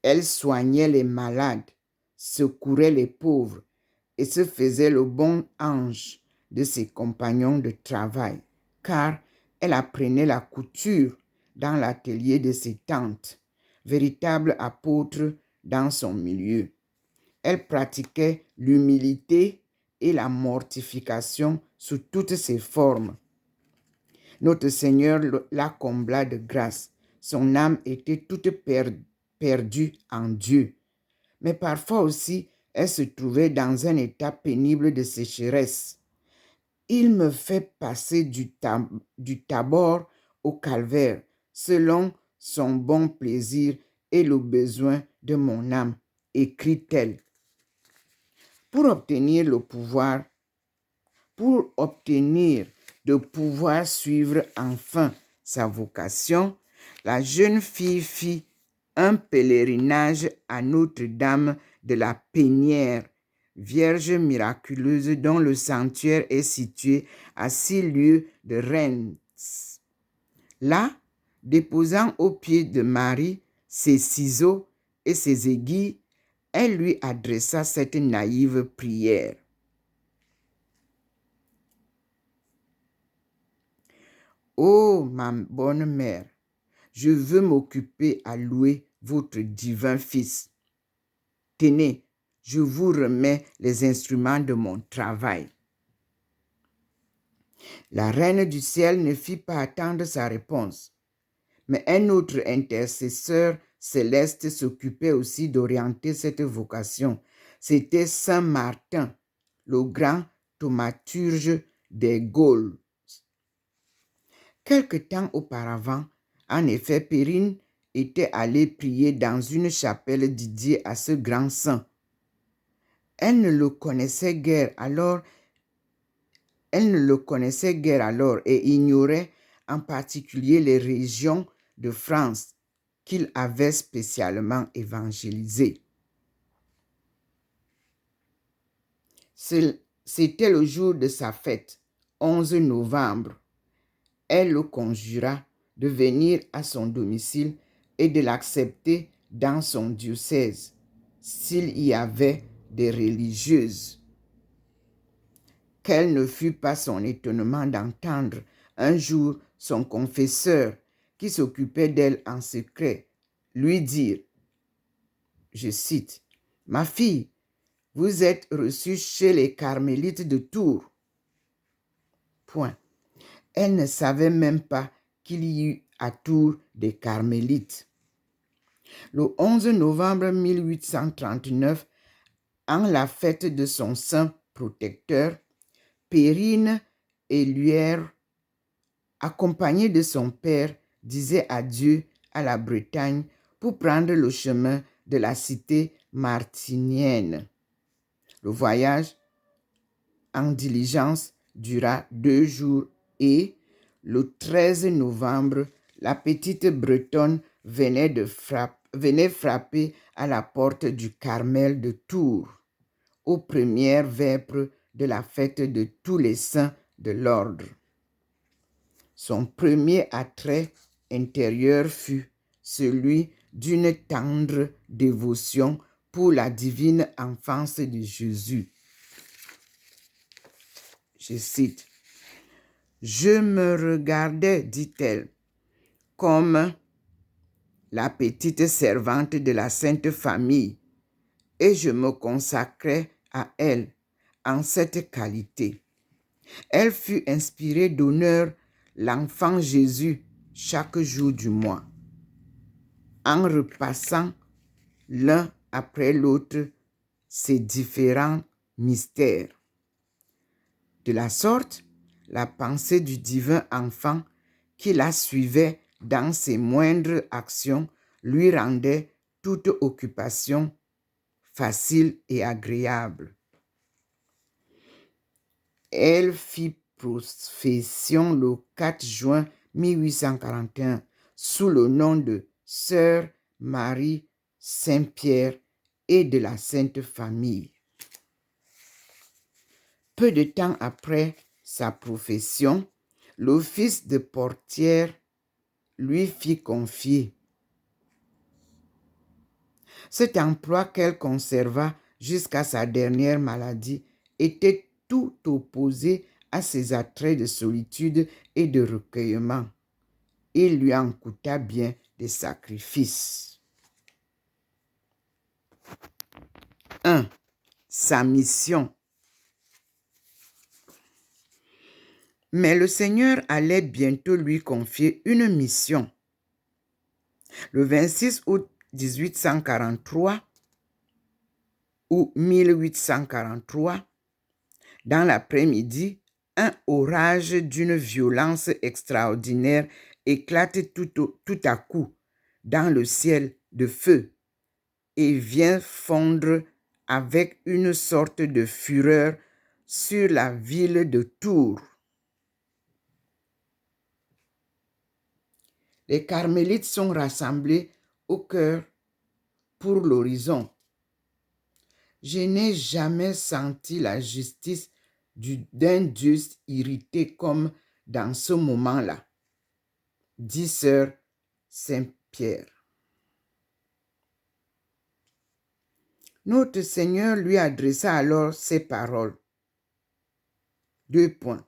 Elle soignait les malades, secourait les pauvres et se faisait le bon ange de ses compagnons de travail, car elle apprenait la couture dans l'atelier de ses tantes, véritable apôtre dans son milieu. Elle pratiquait l'humilité et la mortification sous toutes ses formes. Notre Seigneur la combla de grâce. Son âme était toute perdue en Dieu. Mais parfois aussi, elle se trouvait dans un état pénible de sécheresse. Il me fait passer du Tabor au calvaire, selon son bon plaisir et le besoin de mon âme, écrit-elle. Pour obtenir de pouvoir suivre enfin sa vocation, la jeune fille fit un pèlerinage à Notre-Dame de la Pénière, Vierge miraculeuse dont le sanctuaire est situé à 6 lieues de Reims. Là, déposant aux pieds de Marie ses ciseaux et ses aiguilles, elle lui adressa cette naïve prière. « Ô ma bonne mère, je veux m'occuper à louer votre divin Fils. Tenez, je vous remets les instruments de mon travail. » La reine du ciel ne fit pas attendre sa réponse, mais un autre intercesseur céleste s'occupait aussi d'orienter cette vocation. C'était Saint Martin, le grand thaumaturge des Gaules. Quelque temps auparavant, en effet, Perrine était allée prier dans une chapelle dédiée à ce grand saint. Elle ne le connaissait guère alors et ignorait en particulier les régions de France qu'il avait spécialement évangélisées. C'était le jour de sa fête, 11 novembre. Elle le conjura de venir à son domicile et de l'accepter dans son diocèse, s'il y avait des religieuses. Quel ne fut pas son étonnement d'entendre un jour son confesseur, qui s'occupait d'elle en secret, lui dire, je cite, « Ma fille, vous êtes reçue chez les carmélites de Tours. » Point. Elle ne savait même pas qu'il y eut à Tours des carmélites. Le 11 novembre 1839, en la fête de son saint protecteur, Perrine Héluère, accompagnée de son père, disait adieu à la Bretagne pour prendre le chemin de la cité martinienne. Le voyage en diligence dura 2 jours et, le 13 novembre, la petite Bretonne venait frapper à la porte du Carmel de Tours, aux premières vêpres de la fête de tous les saints de l'ordre. Son premier attrait intérieur fut celui d'une tendre dévotion pour la divine enfance de Jésus. Je cite, « Je me regardais, dit-elle, comme la petite servante de la Sainte Famille, et je me consacrais à elle en cette qualité. Elle fut inspirée d'honneur l'enfant Jésus chaque jour du mois, en repassant l'un après l'autre ces différents mystères. De la sorte, la pensée du divin enfant qui la suivait dans ses moindres actions lui rendait toute occupation facile et agréable. Elle fit profession le 4 juin 1841 sous le nom de Sœur Marie Saint-Pierre et de la Sainte Famille. Peu de temps après sa profession, l'office de portière lui fit confier. Cet emploi qu'elle conserva jusqu'à sa dernière maladie était tout opposé à ses attraits de solitude et de recueillement. Il lui en coûta bien des sacrifices. 1. Sa mission. Mais le Seigneur allait bientôt lui confier une mission. Le 26 août 1843 ou 1843, dans l'après-midi, un orage d'une violence extraordinaire éclate tout à coup dans le ciel de feu et vient fondre avec une sorte de fureur sur la ville de Tours. Les carmélites sont rassemblés au cœur pour l'horizon. Je n'ai jamais senti la justice d'un Dieu irrité comme dans ce moment-là, dit sœur Saint-Pierre. Notre Seigneur lui adressa alors ces paroles. 2 points.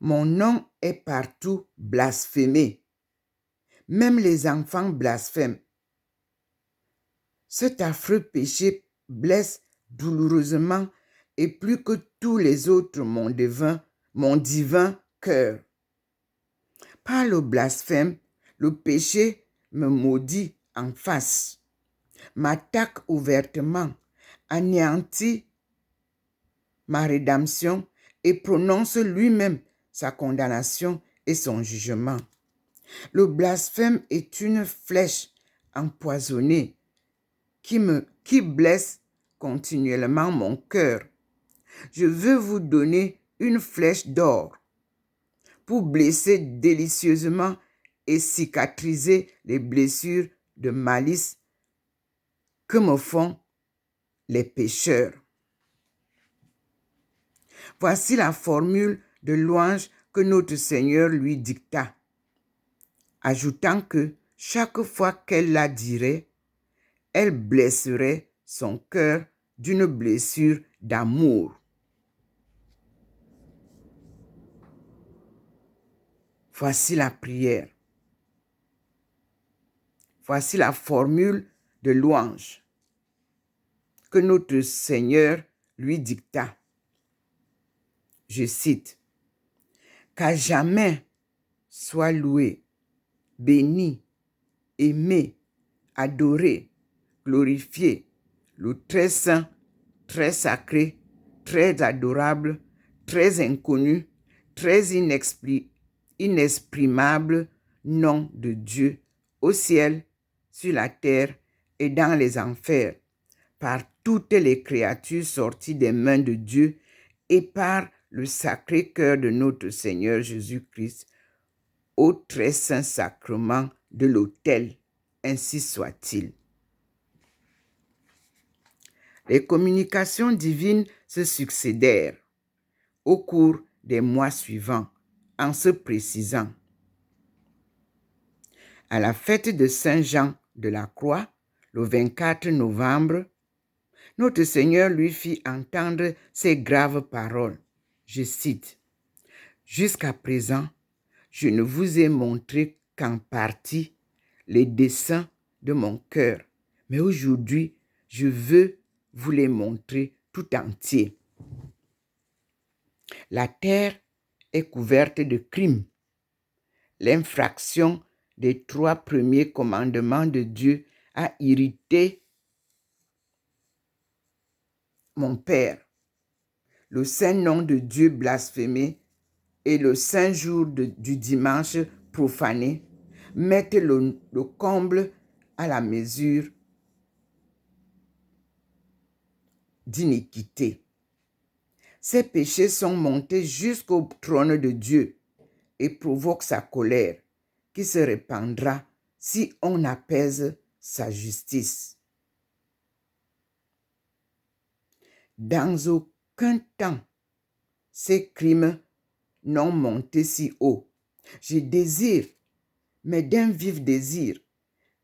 Mon nom est partout blasphémé. Même les enfants blasphèment. Cet affreux péché blesse douloureusement et plus que tous les autres mon divin cœur. Par le blasphème, le péché me maudit en face, m'attaque ouvertement, anéantit ma rédemption et prononce lui-même sa condamnation et son jugement. Le blasphème est une flèche empoisonnée qui blesse continuellement mon cœur. Je veux vous donner une flèche d'or pour blesser délicieusement et cicatriser les blessures de malice que me font les pécheurs. Voici la formule de louange que notre Seigneur lui dicta, ajoutant que chaque fois qu'elle la dirait, elle blesserait son cœur d'une blessure d'amour. Voici la prière. Voici la formule de louange que notre Seigneur lui dicta. Je cite, « Qu'à jamais soit loué, béni, aimé, adoré, glorifié, le très saint, très sacré, très adorable, très inconnu, très inexprimable nom de Dieu au ciel, sur la terre et dans les enfers, par toutes les créatures sorties des mains de Dieu et par le sacré cœur de notre Seigneur Jésus-Christ, au très saint sacrement de l'autel, ainsi soit-il. » Les communications divines se succédèrent au cours des mois suivants en se précisant. À la fête de Saint Jean de la Croix, le 24 novembre, notre Seigneur lui fit entendre ces graves paroles. Je cite, « Jusqu'à présent, je ne vous ai montré qu'en partie les desseins de mon cœur, mais aujourd'hui, je veux vous les montrer tout entier. La terre est couverte de crimes. L'infraction des 3 premiers commandements de Dieu a irrité mon Père. Le saint nom de Dieu blasphémé et le saint jour du dimanche profané mettent le comble à la mesure d'iniquité. Ces péchés sont montés jusqu'au trône de Dieu et provoquent sa colère, qui se répandra si on apaise sa justice. Dans aucun temps, ces crimes n'ont monté si haut. Je désire, mais d'un vif désir,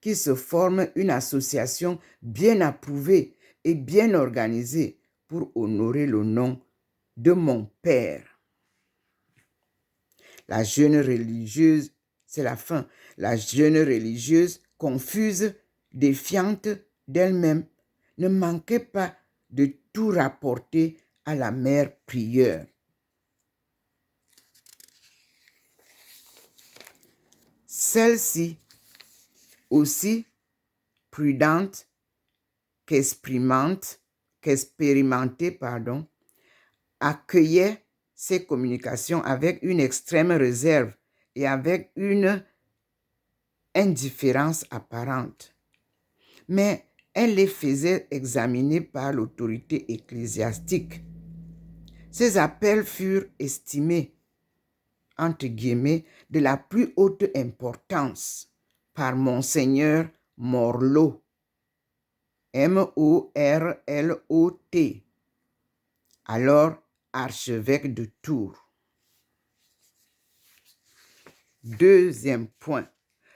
qu'il se forme une association bien approuvée et bien organisée pour honorer le nom de mon Père. La jeune religieuse, c'est la fin, la jeune religieuse, confuse, défiante d'elle-même, ne manquait pas de tout rapporter à la mère prieure. Celle-ci, aussi prudente qu'expérimentée, accueillait ces communications avec une extrême réserve et avec une indifférence apparente. Mais elle les faisait examiner par l'autorité ecclésiastique. Ces appels furent estimés, entre guillemets, de la plus haute importance par Monseigneur Morlot, M-O-R-L-O-T, alors archevêque de Tours. Deuxième point,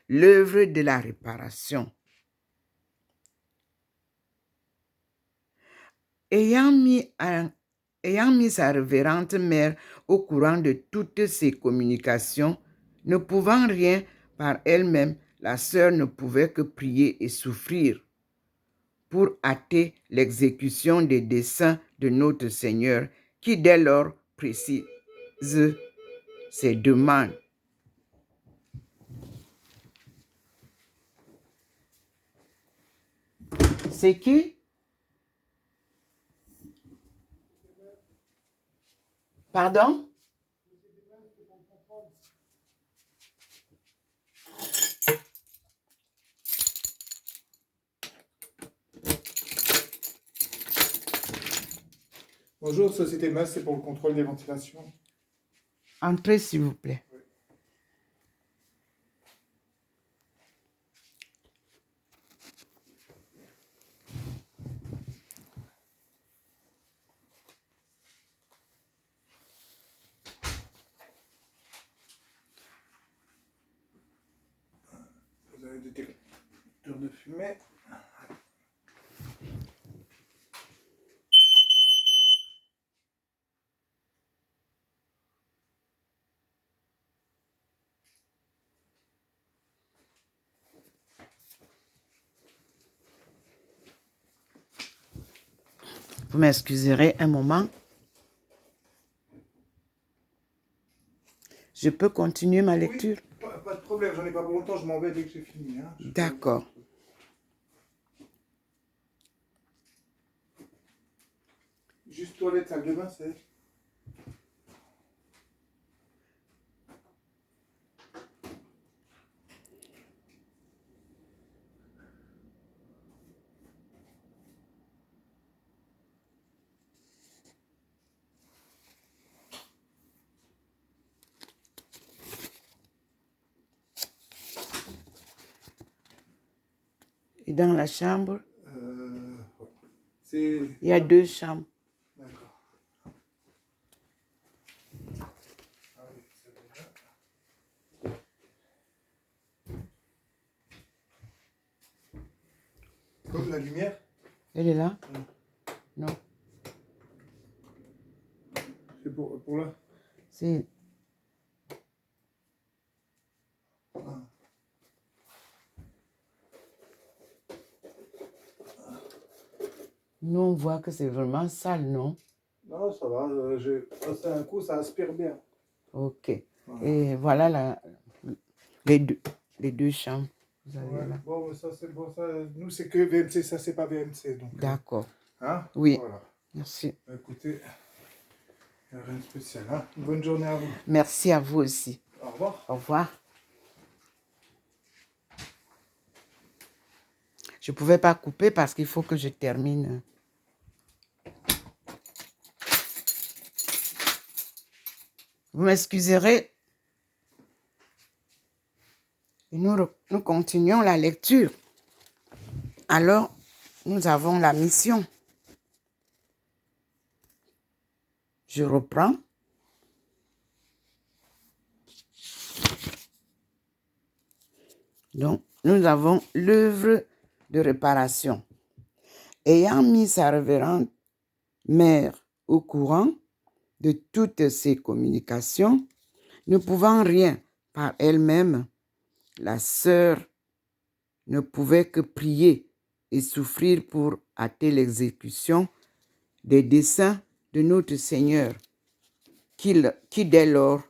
l'œuvre de la réparation. Ayant mis sa révérende mère au courant de toutes ces communications, ne pouvant rien par elle-même, la sœur ne pouvait que prier et souffrir pour hâter l'exécution des desseins de notre Seigneur, qui dès lors précise ses demandes. C'est qui? Pardon? Bonjour, Société Mas, c'est pour le contrôle des ventilations. Entrez, s'il vous plaît. Vous avez des détecteurs de fumée. Vous m'excuserez un moment. Je peux continuer ma lecture? Oui, pas de problème, j'en ai pas pour longtemps, je m'en vais dès que j'ai fini. Hein. D'accord. Juste toilette, salle de bain, c'est... Et dans la chambre? C'est... Il y a 2 chambres. D'accord. Ah oui, c'est bien. Comme la lumière? Elle est là? Non. C'est pour là? C'est... Ah. Nous, on voit que c'est vraiment sale, non? Non, ça va, j'ai passé un coup, ça aspire bien. Ok. Voilà. Et voilà les deux chambres. Vous avez Ouais, là. bon, ça c'est bon, ça, nous c'est que VMC, ça c'est pas VMC. Donc, D'accord. hein? Oui. Voilà. Merci. Écoutez, il n'y a rien de spécial. Hein? Bonne journée à vous. Merci à vous aussi. Au revoir. Au revoir. Je ne pouvais pas couper parce qu'il faut que je termine. Vous m'excuserez. Et nous continuons la lecture. Alors, nous avons la mission. Je reprends. Donc, nous avons l'œuvre de réparation. Ayant mis sa révérende mère au courant de toutes ces communications, ne pouvant rien par elle-même, la sœur ne pouvait que prier et souffrir pour hâter l'exécution des desseins de notre Seigneur, qui dès lors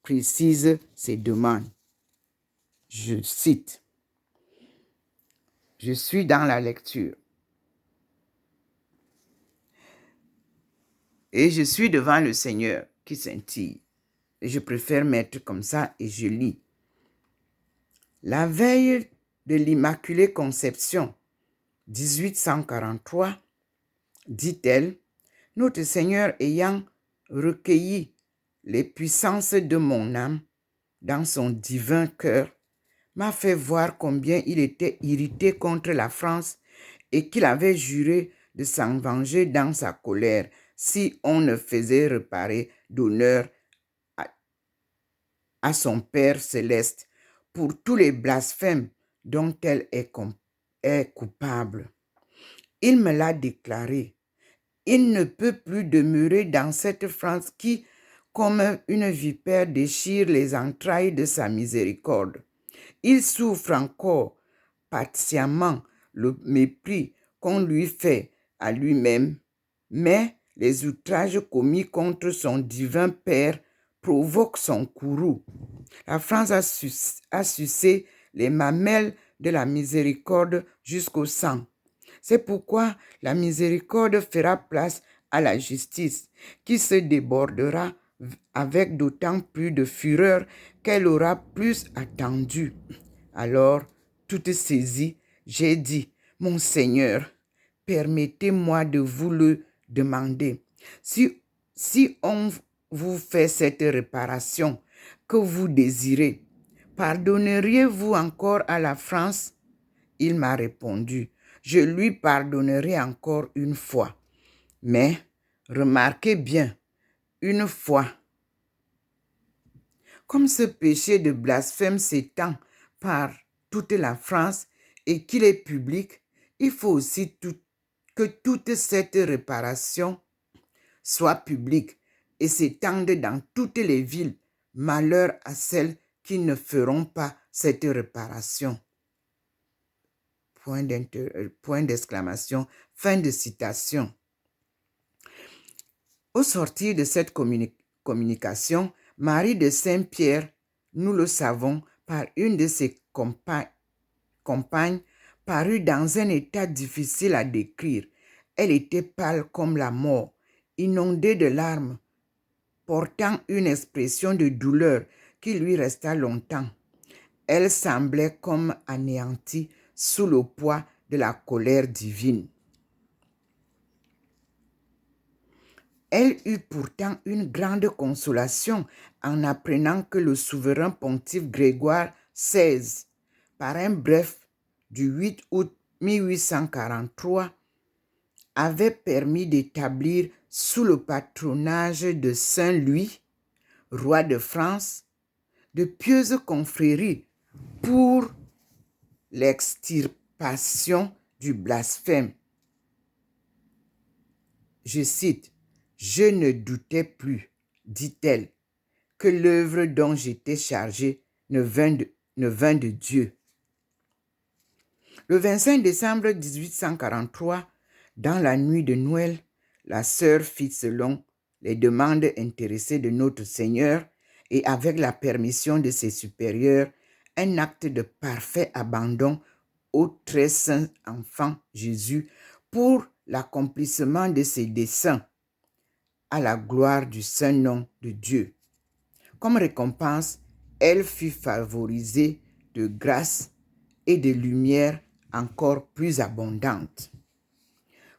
précise ses demandes. Je cite. Je suis dans la lecture. Et je suis devant le Seigneur qui scintille. Et je préfère mettre comme ça et je lis. La veille de l'Immaculée Conception, 1843, dit-elle, notre Seigneur ayant recueilli les puissances de mon âme dans son divin cœur, m'a fait voir combien il était irrité contre la France et qu'il avait juré de s'en venger dans sa colère si on ne faisait réparer d'honneur à son Père céleste pour tous les blasphèmes dont elle est coupable. Il me l'a déclaré. Il ne peut plus demeurer dans cette France qui, comme une vipère, déchire les entrailles de sa miséricorde. Il souffre encore patiemment le mépris qu'on lui fait à lui-même, mais les outrages commis contre son divin Père provoquent son courroux. La France a sucé les mamelles de la miséricorde jusqu'au sang. C'est pourquoi la miséricorde fera place à la justice, qui se débordera avec d'autant plus de fureur qu'elle aura plus attendu. Alors, toute saisie, j'ai dit, mon Seigneur, permettez-moi de vous le demander. Si on vous fait cette réparation que vous désirez, pardonneriez-vous encore à la France? Il m'a répondu, je lui pardonnerai encore une fois. Mais remarquez bien, une fois. Comme ce péché de blasphème s'étend par toute la France et qu'il est public, il faut aussi que toute cette réparation soit publique et s'étende dans toutes les villes. Malheur à celles qui ne feront pas cette réparation. Point d'exclamation, fin de citation. Au sortir de cette communication, Marie de Saint-Pierre, nous le savons, par une de ses compagnes, parut dans un état difficile à décrire. Elle était pâle comme la mort, inondée de larmes, portant une expression de douleur qui lui resta longtemps. Elle semblait comme anéantie sous le poids de la colère divine. Elle eut pourtant une grande consolation en apprenant que le souverain pontife Grégoire XVI, par un bref du 8 août 1843, avait permis d'établir sous le patronage de Saint Louis, roi de France, de pieuses confréries pour l'extirpation du blasphème. Je cite, « Je ne doutais plus, dit-elle, que l'œuvre dont j'étais chargée ne vint de Dieu. » Le 25 décembre 1843, dans la nuit de Noël, la sœur fit selon les demandes intéressées de notre Seigneur et avec la permission de ses supérieurs, un acte de parfait abandon au très saint enfant Jésus pour l'accomplissement de ses desseins à la gloire du saint nom de Dieu. Comme récompense, elle fut favorisée de grâce et de lumière encore plus abondante.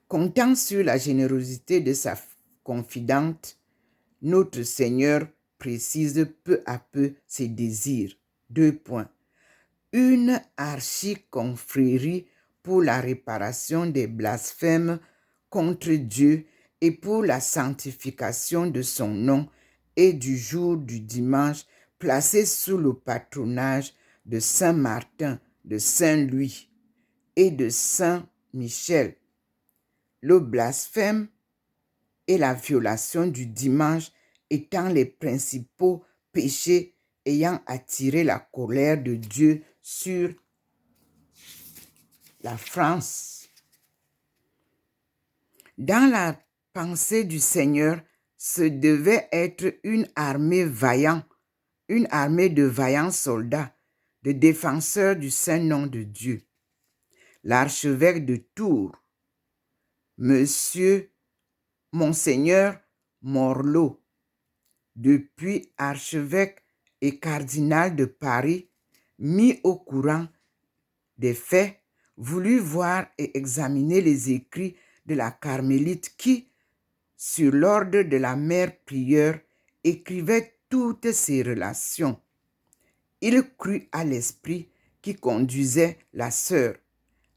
Comptant sur la générosité de sa confidente, notre Seigneur précise peu à peu ses désirs. 2 points. Une archiconfrérie pour la réparation des blasphèmes contre Dieu et pour la sanctification de son nom et du jour du dimanche placé sous le patronage de Saint Martin, de Saint Louis et de Saint Michel. Le blasphème et la violation du dimanche étant les principaux péchés ayant attiré la colère de Dieu sur la France. Dans la pensée du Seigneur, ce devait être une armée de vaillants soldats, de défenseurs du saint nom de Dieu. L'archevêque de Tours, Monseigneur Morlot, depuis archevêque et cardinal de Paris, mis au courant des faits, voulut voir et examiner les écrits de la carmélite qui, sur l'ordre de la mère prieure, écrivait toutes ses relations. Il crut à l'esprit qui conduisait la sœur,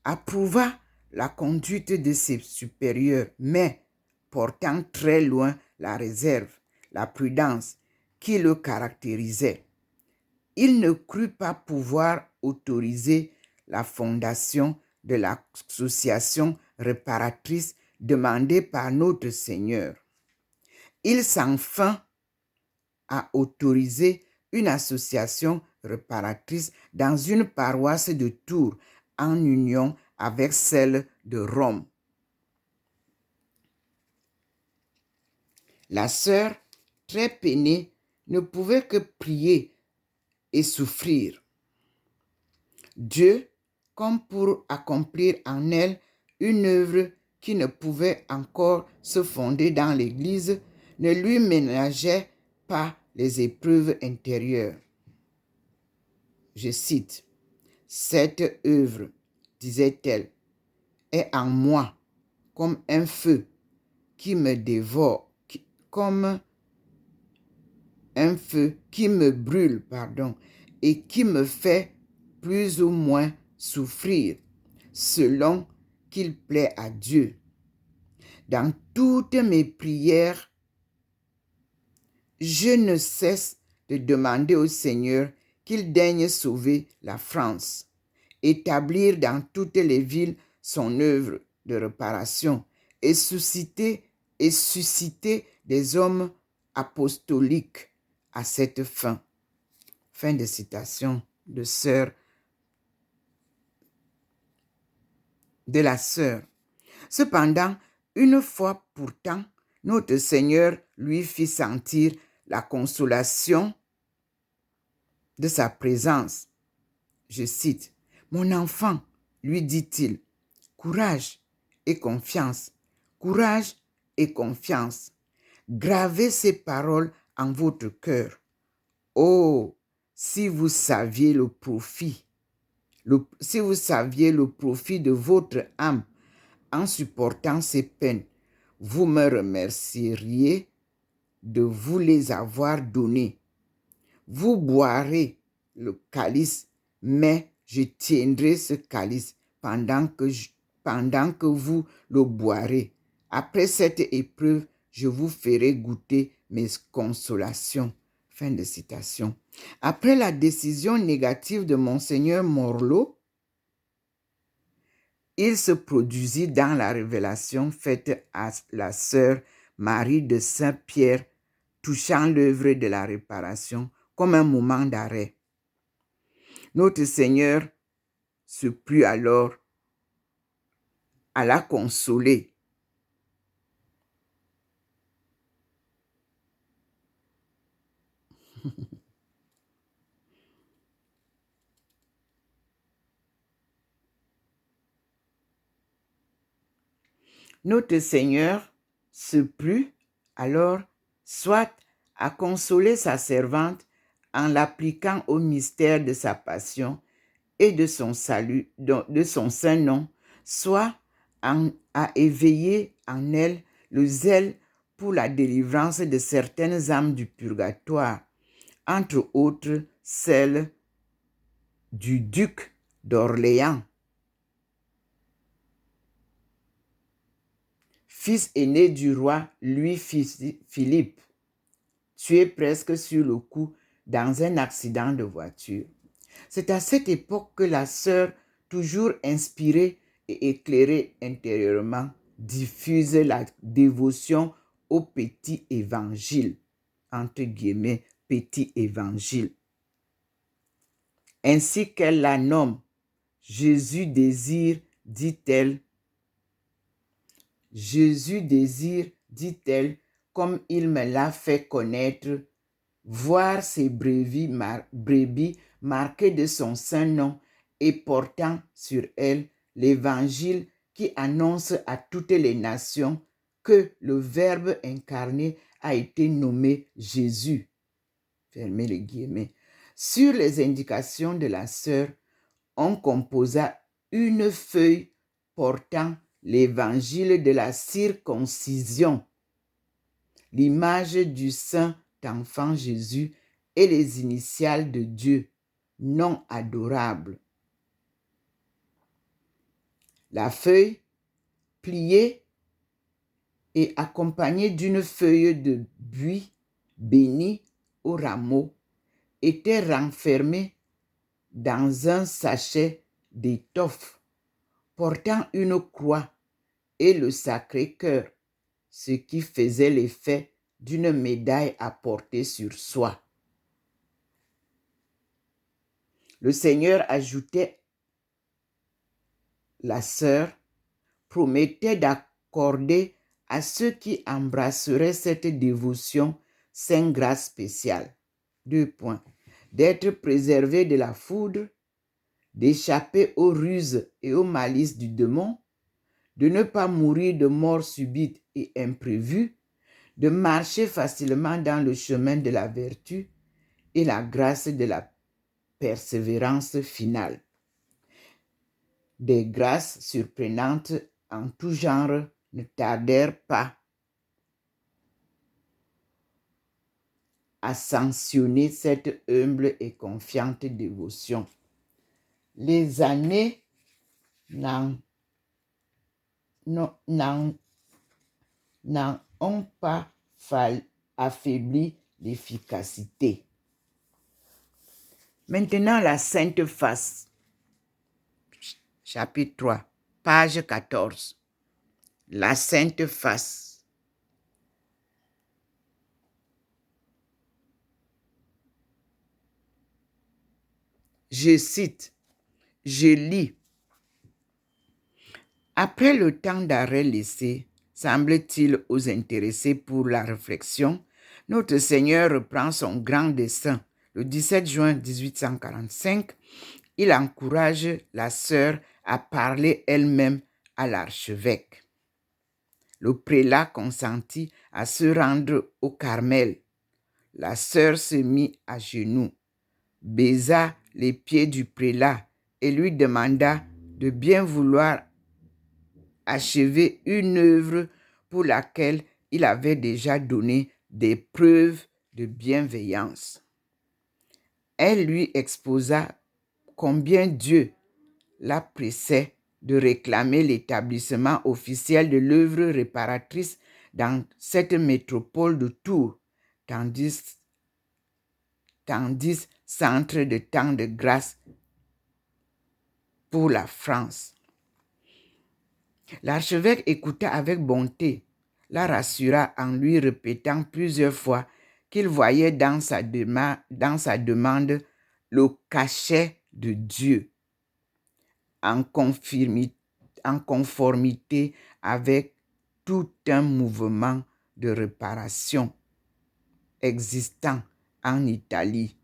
approuva la conduite de ses supérieurs, mais portant très loin la réserve, la prudence qui le caractérisait. Il ne crut pas pouvoir autoriser la fondation de l'association réparatrice demandée par notre Seigneur. Il s'en vint à autoriser une association réparatrice dans une paroisse de Tours en union avec celle de Rome. La sœur, très peinée, ne pouvait que prier et souffrir. Dieu, comme pour accomplir en elle une œuvre qui ne pouvait encore se fonder dans l'Église, ne lui ménageait pas les épreuves intérieures. Je cite, « Cette œuvre, disait-elle, est en moi comme un feu qui me dévore, comme un feu qui me brûle, et qui me fait plus ou moins souffrir, selon qu'il plaît à Dieu. Dans toutes mes prières, je ne cesse de demander au Seigneur qu'il daigne sauver la France, établir dans toutes les villes son œuvre de réparation et susciter des hommes apostoliques à cette fin. Fin de citation de la sœur. Cependant, une fois pourtant, notre Seigneur lui fit sentir la consolation de sa présence. Je cite, « Mon enfant, lui dit-il, courage et confiance, courage et confiance. Gravez ces paroles en votre cœur. Oh, si vous saviez le profit de votre âme en supportant ces peines, vous me remercieriez de vous les avoir données. Vous boirez le calice, mais je tiendrai ce calice pendant que vous le boirez. Après cette épreuve, je vous ferai goûter mes consolations. » Fin de citation. Après la décision négative de Monseigneur Morlot, il se produisit dans la révélation faite à la sœur Marie de Saint-Pierre touchant l'œuvre de la réparation comme un moment d'arrêt. Notre Seigneur se plut alors à la consoler. Notre Seigneur se plut alors soit à consoler sa servante en l'appliquant au mystère de sa passion et de son salut, de son saint nom, soit à éveiller en elle le zèle pour la délivrance de certaines âmes du purgatoire, entre autres celle du duc d'Orléans, fils aîné du roi Louis-Philippe, tué presque sur le coup dans un accident de voiture. C'est à cette époque que la sœur, toujours inspirée et éclairée intérieurement, diffuse la dévotion au petit évangile, entre guillemets, petit évangile. Ainsi qu'elle la nomme, Jésus désire, dit-elle, comme il me l'a fait connaître, voir ses brebis marquées de son saint nom et portant sur elles l'évangile qui annonce à toutes les nations que le Verbe incarné a été nommé Jésus. Fermez les guillemets. Sur les indications de la sœur, on composa une feuille portant l'évangile de la circoncision, l'image du saint enfant Jésus et les initiales de Dieu, nom adorable. La feuille, pliée et accompagnée d'une feuille de buis bénie au rameau, était renfermée dans un sachet d'étoffe portant une croix et le Sacré-Cœur, ce qui faisait l'effet d'une médaille à porter sur soi. Le Seigneur ajoutait, la sœur promettait d'accorder à ceux qui embrasseraient cette dévotion 5 grâces spéciales. 2 points. D'être préservés de la foudre, d'échapper aux ruses et aux malices du démon, de ne pas mourir de mort subite et imprévue, de marcher facilement dans le chemin de la vertu et la grâce de la persévérance finale. Des grâces surprenantes en tout genre ne tardèrent pas à sanctionner cette humble et confiante dévotion. Les années n'en ont pas affaibli l'efficacité. Maintenant, la Sainte Face, chapitre 3, page 14. La Sainte Face. Je cite, je lis. Après le temps d'arrêt laissé, semble-t-il aux intéressés pour la réflexion, notre Seigneur reprend son grand dessein. Le 17 juin 1845, il encourage la sœur à parler elle-même à l'archevêque. Le prélat consentit à se rendre au Carmel. La sœur se mit à genoux, baisa les pieds du prélat et lui demanda de bien vouloir achever une œuvre pour laquelle il avait déjà donné des preuves de bienveillance. Elle lui exposa combien Dieu la pressait de réclamer l'établissement officiel de l'œuvre réparatrice dans cette métropole de Tours, tandis centre de temps de grâce pour la France. L'archevêque écouta avec bonté, la rassura en lui répétant plusieurs fois qu'il voyait dans sa demande le cachet de Dieu, en conformité avec tout un mouvement de réparation existant en Italie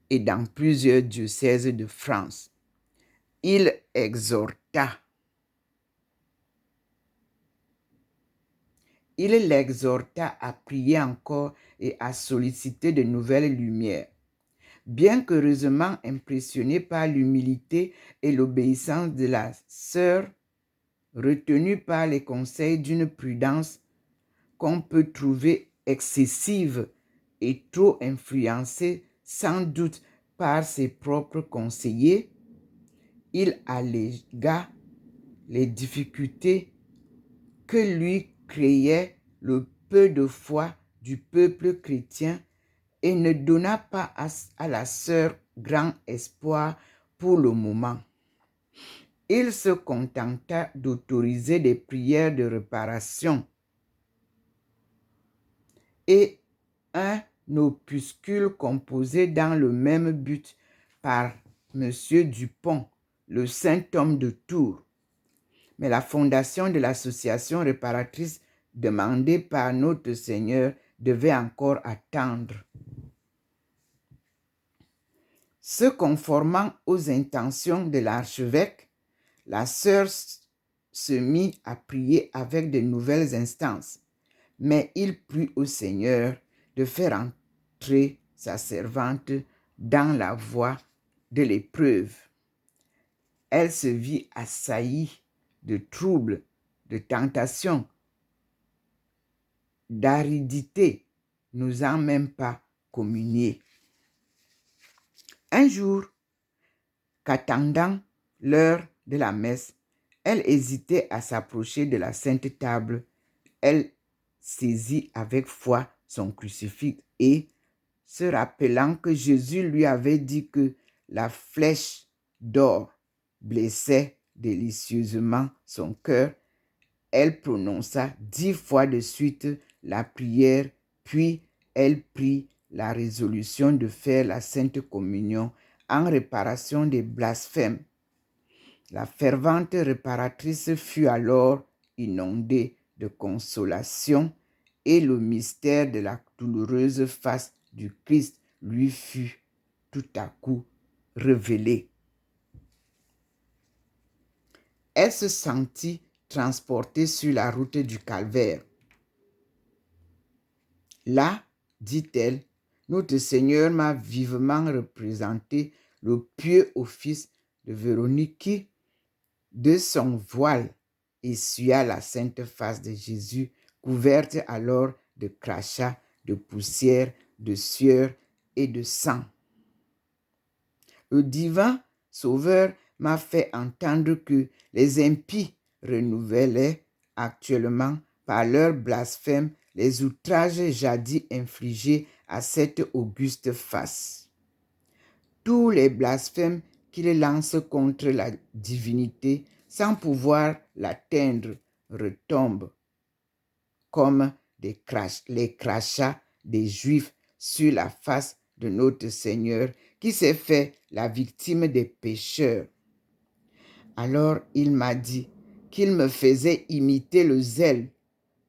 et dans plusieurs diocèses de France. Il l'exhorta à prier encore et à solliciter de nouvelles lumières. Bien qu'heureusement impressionné par l'humilité et l'obéissance de la sœur, retenu par les conseils d'une prudence qu'on peut trouver excessive et trop influencée sans doute par ses propres conseillers, il allégua les difficultés que lui créait le peu de foi du peuple chrétien et ne donna pas à la sœur grand espoir pour le moment. Il se contenta d'autoriser des prières de réparation et un opuscule composé dans le même but par M. Dupont, le saint homme de Tours. Mais la fondation de l'association réparatrice demandée par notre Seigneur devait encore attendre. Se conformant aux intentions de l'archevêque, la sœur se mit à prier avec de nouvelles instances, mais il plut au Seigneur de faire entrer sa servante dans la voie de l'épreuve. Elle se vit assaillie de troubles, de tentations, d'aridité, n'osant même pas communier. Un jour, qu'attendant l'heure de la messe, elle hésitait à s'approcher de la sainte table. Elle saisit avec foi son crucifix et, se rappelant que Jésus lui avait dit que la flèche d'or blessait délicieusement son cœur, elle prononça 10 fois de suite la prière, puis elle prit la résolution de faire la Sainte Communion en réparation des blasphèmes. La fervente réparatrice fut alors inondée de consolation et le mystère de la douloureuse face du Christ lui fut tout à coup révélé. Elle se sentit transportée sur la route du calvaire. Là, dit-elle, notre Seigneur m'a vivement représenté le pieux office de Véronique qui, de son voile, essuya la sainte face de Jésus, couverte alors de crachats, de poussière, de sueur et de sang. Le divin Sauveur m'a fait entendre que les impies renouvelaient actuellement par leur blasphème les outrages jadis infligés à cette auguste face. Tous les blasphèmes qu'ils lancent contre la divinité sans pouvoir l'atteindre retombent comme les crachats des Juifs sur la face de notre Seigneur qui s'est fait la victime des pécheurs. Alors il m'a dit qu'il me faisait imiter le zèle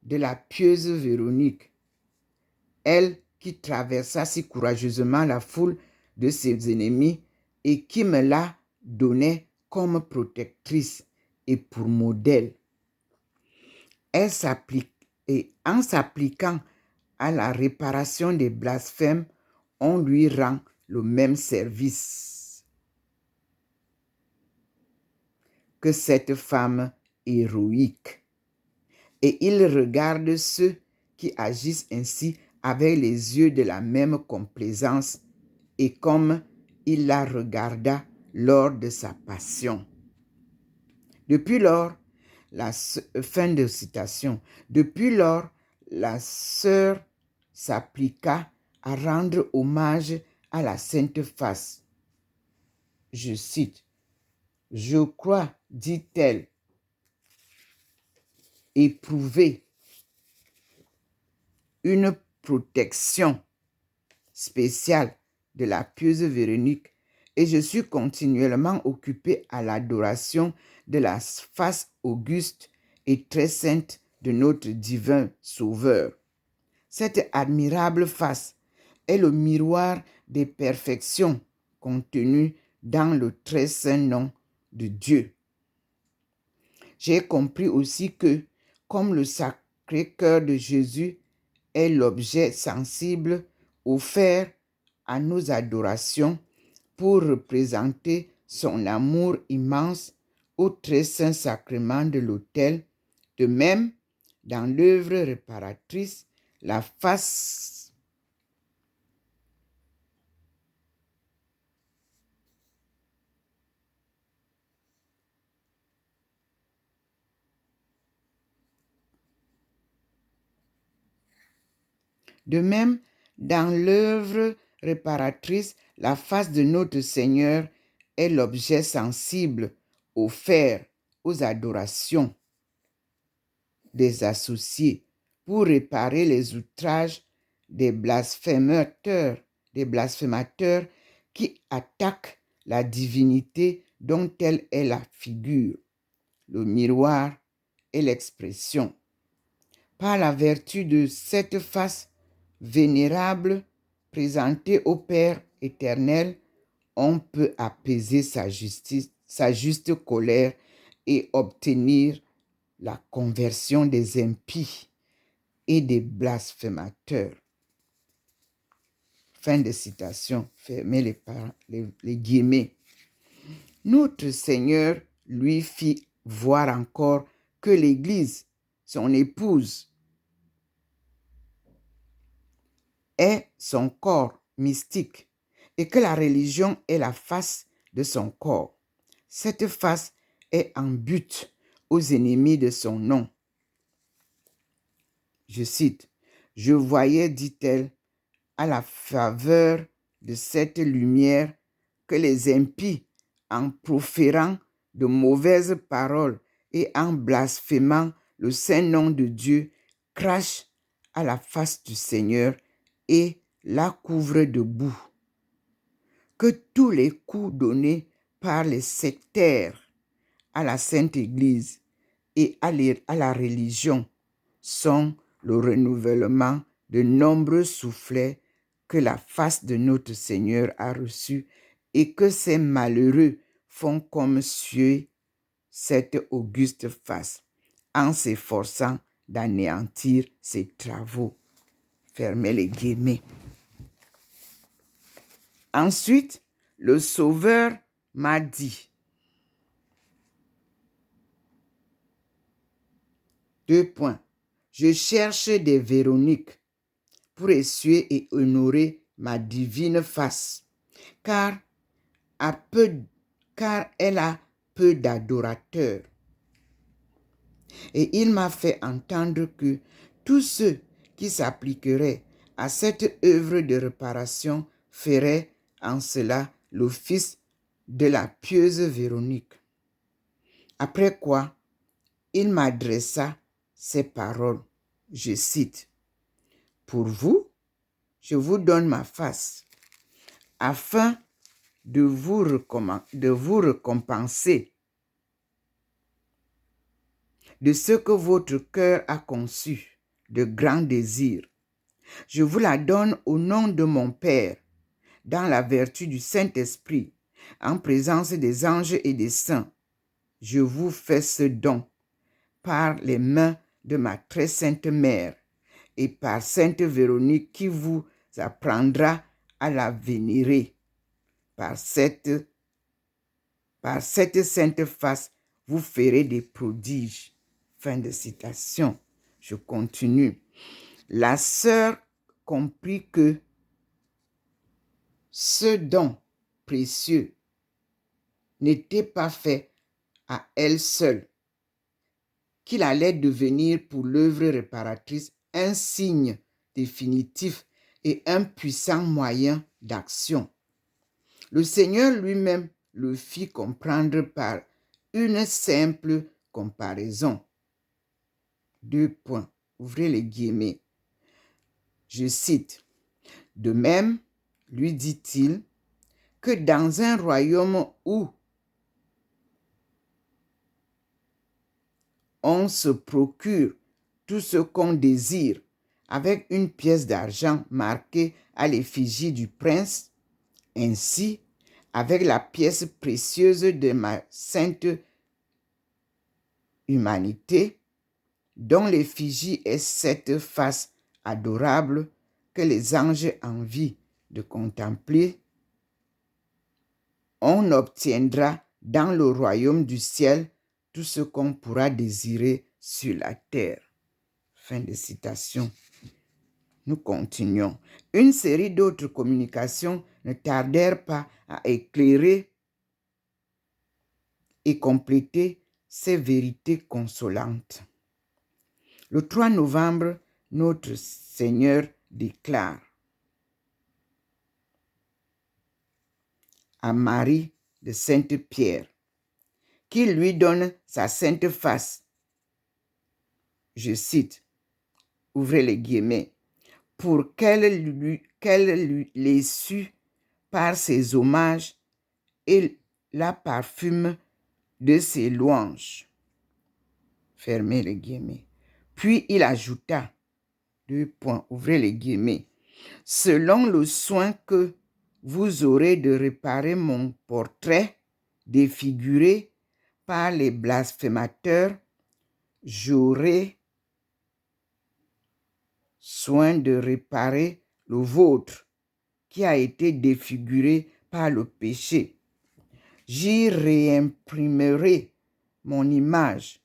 de la pieuse Véronique, elle qui traversa si courageusement la foule de ses ennemis et qui me l'a donnée comme protectrice et pour modèle. Elle s'applique et en s'appliquant à la réparation des blasphèmes, on lui rend le même service que cette femme héroïque. Et il regarde ceux qui agissent ainsi avec les yeux de la même complaisance et comme il la regarda lors de sa passion. Depuis lors, fin de citation. Depuis lors, la sœur s'appliqua à rendre hommage à la Sainte Face. Je cite, « Je crois, dit-elle, éprouver une protection spéciale de la pieuse Véronique et je suis continuellement occupée à l'adoration de la face auguste et très sainte de notre divin Sauveur. Cette admirable face est le miroir des perfections contenues dans le très saint nom de Dieu. J'ai compris aussi que, comme le Sacré-Cœur de Jésus est l'objet sensible offert à nos adorations pour représenter son amour immense au très saint sacrement de l'autel, de même, dans l'œuvre réparatrice, la face De même, dans l'œuvre réparatrice, la face de notre Seigneur est l'objet sensible offert aux adorations des associés pour réparer les outrages des blasphémateurs qui attaquent la divinité dont elle est la figure, le miroir et l'expression. Par la vertu de cette face vénérable présentée au Père éternel, on peut apaiser sa juste colère et obtenir la conversion des impies et des blasphémateurs. Fin de citation, fermez les guillemets. Notre Seigneur lui fit voir encore que l'Église, son épouse, est son corps mystique et que la religion est la face de son corps. Cette face est en but aux ennemis de son nom. Je cite, « Je voyais, dit-elle, à la faveur de cette lumière que les impies, en proférant de mauvaises paroles et en blasphémant le saint nom de Dieu, crachent à la face du Seigneur et la couvrent de boue. Que tous les coups donnés par les sectaires à la Sainte Église et à la religion sont le renouvellement de nombreux soufflets que la face de notre Seigneur a reçus et que ces malheureux font comme suer cette auguste face en s'efforçant d'anéantir ses travaux. » Fermez les guillemets. Ensuite, le Sauveur m'a dit, je cherche des Véroniques pour essuyer et honorer ma divine face, car elle a peu d'adorateurs. Et il m'a fait entendre que tous ceux qui s'appliqueraient à cette œuvre de réparation feraient en cela l'office de la pieuse Véronique. Après quoi, il m'adressa ces paroles. Je cite, « Pour vous, je vous donne ma face, afin de vous récompenser de ce que votre cœur a conçu de grands désirs. Je vous la donne au nom de mon Père, dans la vertu du Saint-Esprit, en présence des anges et des saints. Je vous fais ce don par les mains de ma très sainte mère et par sainte Véronique qui vous apprendra à la vénérer. Par cette sainte face, vous ferez des prodiges. » Fin de citation. Je continue. La sœur comprit que ce don précieux n'était pas fait à elle seule, qu'il allait devenir pour l'œuvre réparatrice un signe définitif et un puissant moyen d'action. Le Seigneur lui-même le fit comprendre par une simple comparaison. 2 points. Ouvrez les guillemets. Je cite. « De même, lui dit-il, que dans un royaume où on se procure tout ce qu'on désire avec une pièce d'argent marquée à l'effigie du prince, ainsi, avec la pièce précieuse de ma sainte humanité, dont l'effigie est cette face adorable que les anges envient de contempler, on obtiendra dans le royaume du ciel tout ce qu'on pourra désirer sur la terre. » Fin de citation. Nous continuons. Une série d'autres communications ne tardèrent pas à éclairer et compléter ces vérités consolantes. Le 3 novembre, notre Seigneur déclare à Marie de Sainte-Pierre, qui lui donne sa sainte face. Je cite, ouvrez les guillemets, pour qu'elle les sût par ses hommages et la parfume de ses louanges. Fermez les guillemets. Puis il ajouta, 2 points, ouvrez les guillemets, selon le soin que vous aurez de réparer mon portrait défiguré par les blasphémateurs, j'aurai soin de réparer le vôtre qui a été défiguré par le péché. J'y réimprimerai mon image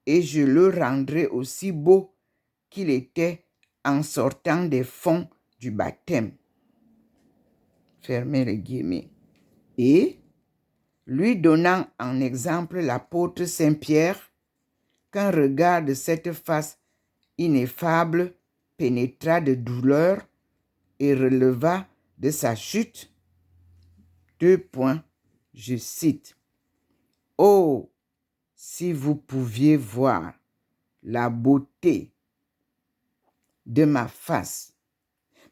et je le rendrai aussi beau qu'il était en sortant des fonds du baptême. Fermez les guillemets. Et, lui donnant en exemple l'apôtre Saint-Pierre, qu'un regard de cette face ineffable pénétra de douleur et releva de sa chute. 2 points, je cite. « Oh, si vous pouviez voir la beauté de ma face,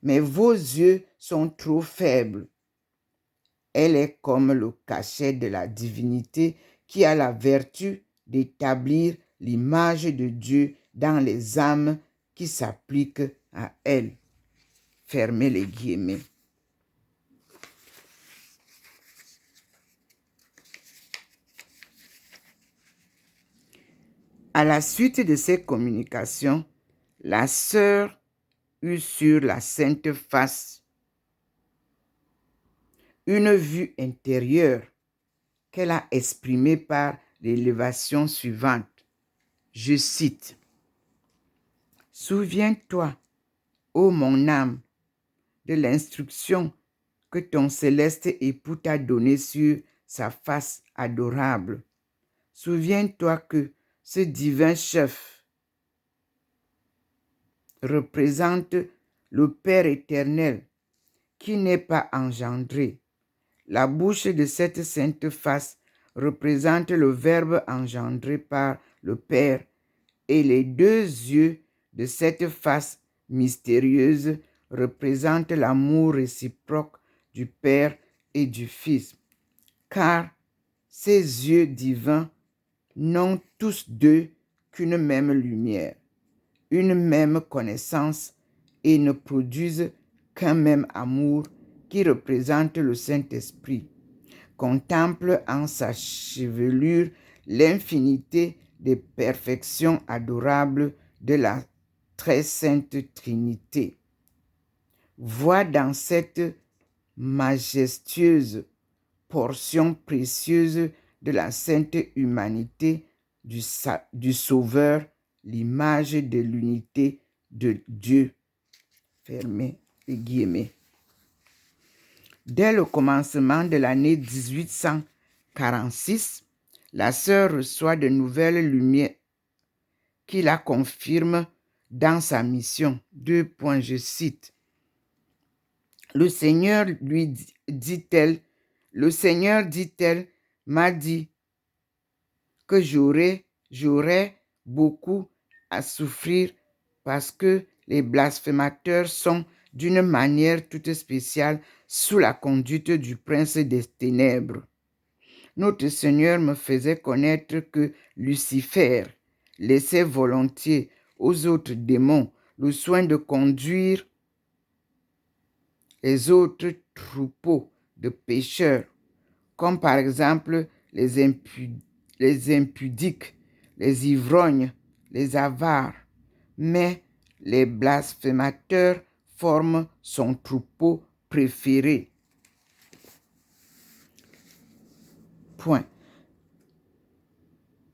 mais vos yeux sont trop faibles. Elle est comme le cachet de la divinité qui a la vertu d'établir l'image de Dieu dans les âmes qui s'appliquent à elle. » Fermez les guillemets. À la suite de ces communications, la sœur eut sur la sainte face une vue intérieure qu'elle a exprimée par l'élévation suivante. Je cite. « Souviens-toi ô mon âme, de l'instruction que ton céleste époux t'a donnée sur sa face adorable. Souviens-toi que ce divin chef représente le Père éternel qui n'est pas engendré. La bouche de cette sainte face représente le Verbe engendré par le Père et les deux yeux de cette face mystérieuse représentent l'amour réciproque du Père et du Fils, car ces yeux divins n'ont tous deux qu'une même lumière, une même connaissance et ne produisent qu'un même amour qui représente le Saint-Esprit. Contemple en sa chevelure l'infinité des perfections adorables de la très sainte Trinité. Vois dans cette majestueuse portion précieuse de la sainte humanité du Sauveur l'image de l'unité de Dieu. Fermez les guillemets. Dès le commencement de l'année 1846, la sœur reçoit de nouvelles lumières qui la confirment dans sa mission. Je cite. Le Seigneur dit-elle, m'a dit que j'aurais beaucoup à souffrir parce que les blasphémateurs sont d'une manière toute spéciale sous la conduite du prince des ténèbres. Notre Seigneur me faisait connaître que Lucifer laissait volontiers aux autres démons le soin de conduire les autres troupeaux de pécheurs, comme par exemple les impudiques, les ivrognes, les avares. Mais les blasphémateurs forment son troupeau préféré. Point.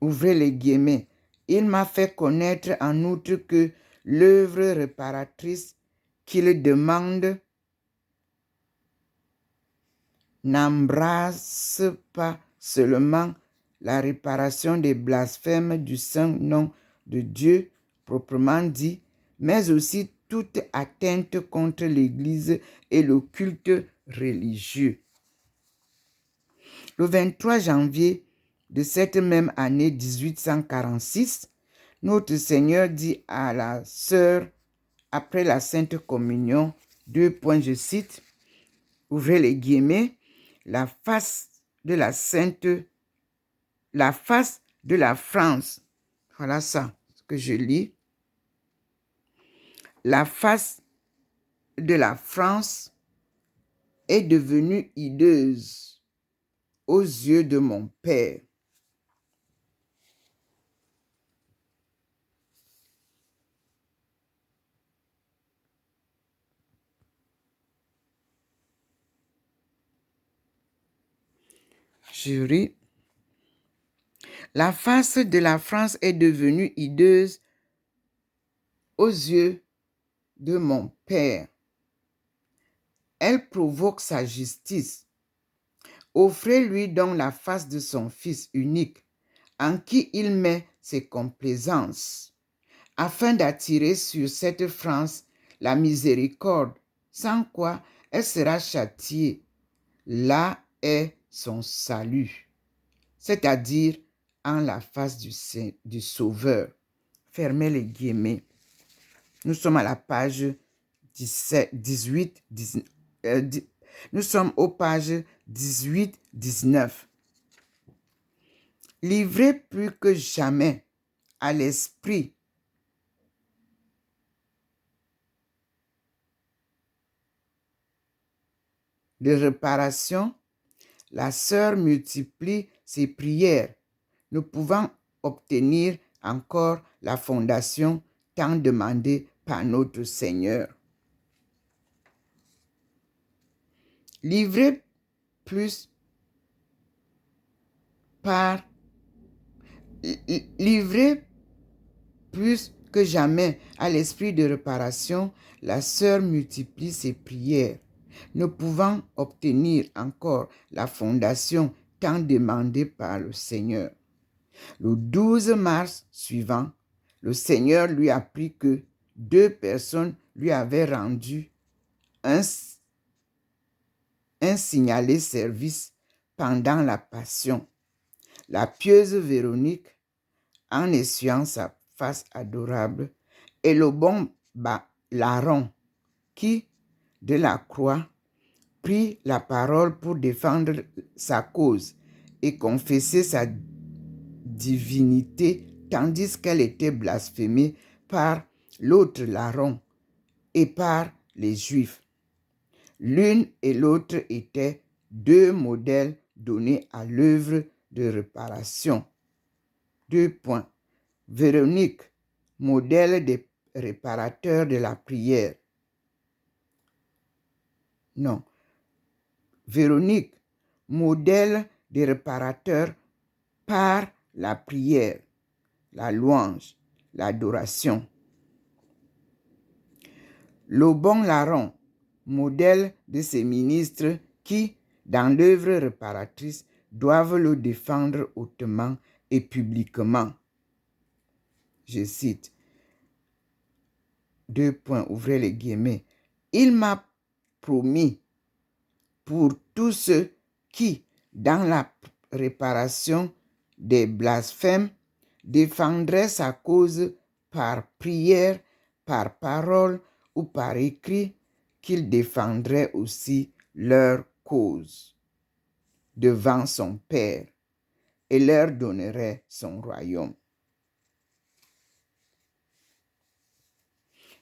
Ouvrez les guillemets. Il m'a fait connaître en outre que l'œuvre réparatrice qu'il demande n'embrasse pas seulement la réparation des blasphèmes du saint nom de Dieu proprement dit, mais aussi toute atteinte contre l'Église et le culte religieux. Le 23 janvier de cette même année 1846, notre Seigneur dit à la sœur, après la Sainte Communion, je cite, ouvrez les guillemets, la face de la France, voilà ça, ce que je lis, la face de la France est devenue hideuse aux yeux de mon Père. Jury. La face de la France est devenue hideuse aux yeux de mon Père. Elle provoque sa justice. Offrez-lui donc la face de son Fils unique, en qui il met ses complaisances, afin d'attirer sur cette France la miséricorde, sans quoi elle sera châtiée. Là est son salut, c'est-à-dire en la face du Sauveur. Fermez les guillemets. Nous sommes à la page 18, 19. Nous sommes aux pages 18-19. Livrez plus que jamais à l'esprit de réparation, la sœur multiplie ses prières, ne pouvant obtenir encore la fondation tant demandée par notre Seigneur. Livrez plus que jamais à l'esprit de réparation, la sœur multiplie ses prières, ne pouvant obtenir encore la fondation tant demandée par le Seigneur. Le 12 mars suivant, le Seigneur lui apprit que 2 personnes lui avaient rendu un signalé service pendant la Passion. La pieuse Véronique, en essuyant sa face adorable, et le bon larron, qui, de la croix, prit la parole pour défendre sa cause et confesser sa divinité, tandis qu'elle était blasphémée par l'autre larron et par les Juifs. L'une et l'autre étaient 2 modèles donnés à l'œuvre de réparation. 2 points. Véronique, modèle des réparateurs de la prière. Non. Véronique, modèle des réparateurs par la prière, la louange, l'adoration. Le bon larron, modèle de ces ministres qui, dans l'œuvre réparatrice, doivent le défendre hautement et publiquement. Je cite, 2 points, ouvrez les guillemets. Il m'a promis pour tous ceux qui, dans la réparation des blasphèmes, défendraient sa cause par prière, par parole ou par écrit, qu'il défendrait aussi leur cause devant son Père et leur donnerait son royaume.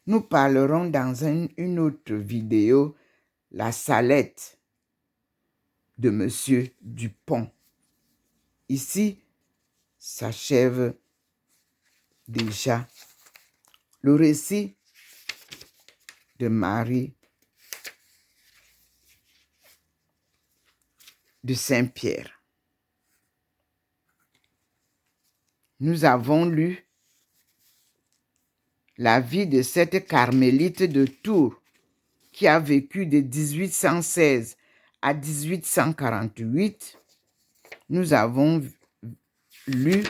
Nous parlerons dans une autre vidéo la salette de Monsieur Dupont. Ici s'achève déjà le récit de Marie de Saint-Pierre. Nous avons lu la vie de cette carmélite de Tours qui a vécu de 1816 à 1848. Nous avons lu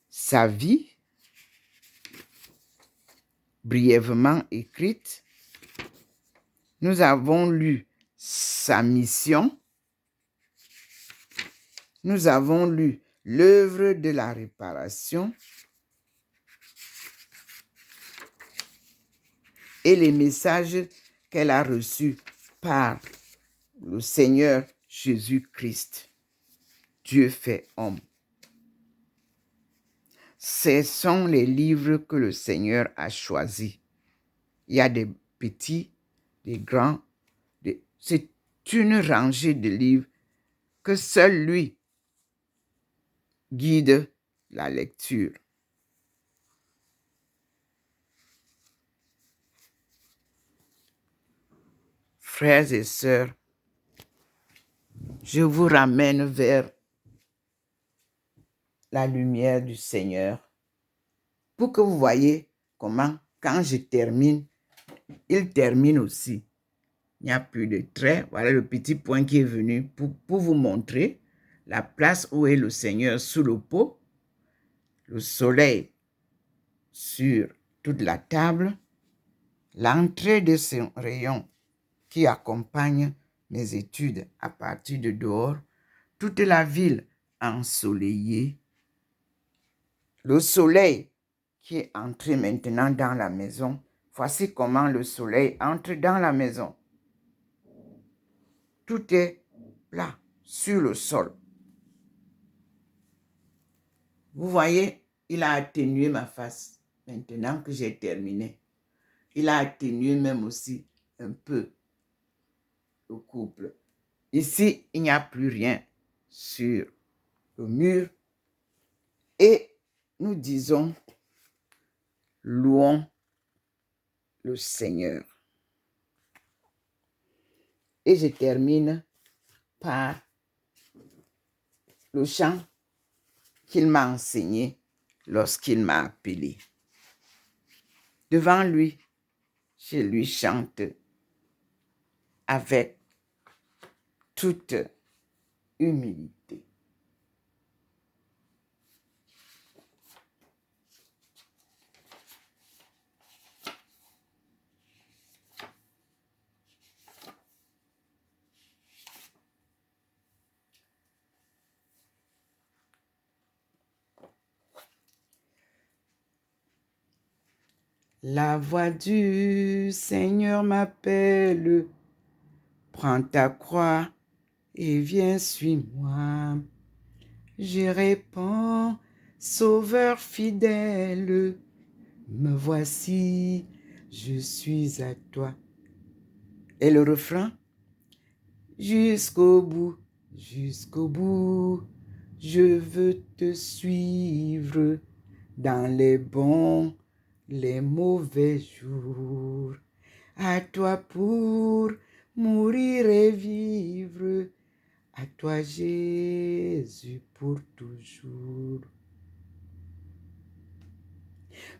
sa vie brièvement écrite. Nous avons lu sa mission. Nous avons lu l'œuvre de la réparation et les messages qu'elle a reçus par le Seigneur Jésus-Christ, Dieu fait homme. Ce sont les livres que le Seigneur a choisis. Il y a des petits, des grands. C'est une rangée de livres que seul lui guide la lecture. Frères et sœurs, je vous ramène vers la lumière du Seigneur pour que vous voyez comment, quand je termine, il termine aussi. Il n'y a plus de trait. Voilà le petit point qui est venu pour vous montrer la place où est le Seigneur sous le pot, le soleil sur toute la table, l'entrée de ce rayon qui accompagne mes études à partir de dehors, toute la ville ensoleillée, le soleil qui est entré maintenant dans la maison. Voici comment le soleil entre dans la maison. Tout est plat sur le sol. Vous voyez, il a atténué ma face maintenant que j'ai terminé. Il a atténué même aussi un peu le couple. Ici, il n'y a plus rien sur le mur. Et nous disons, louons le Seigneur. Et je termine par le chant qu'il m'a enseigné lorsqu'il m'a appelé. Devant lui, je lui chante avec toute humilité. La voix du Seigneur m'appelle, prends ta croix et viens, suis-moi. Je réponds, Sauveur fidèle, me voici, je suis à toi. Et le refrain, jusqu'au bout, je veux te suivre dans les bons, les mauvais jours. À toi pour mourir et vivre, à toi Jésus pour toujours.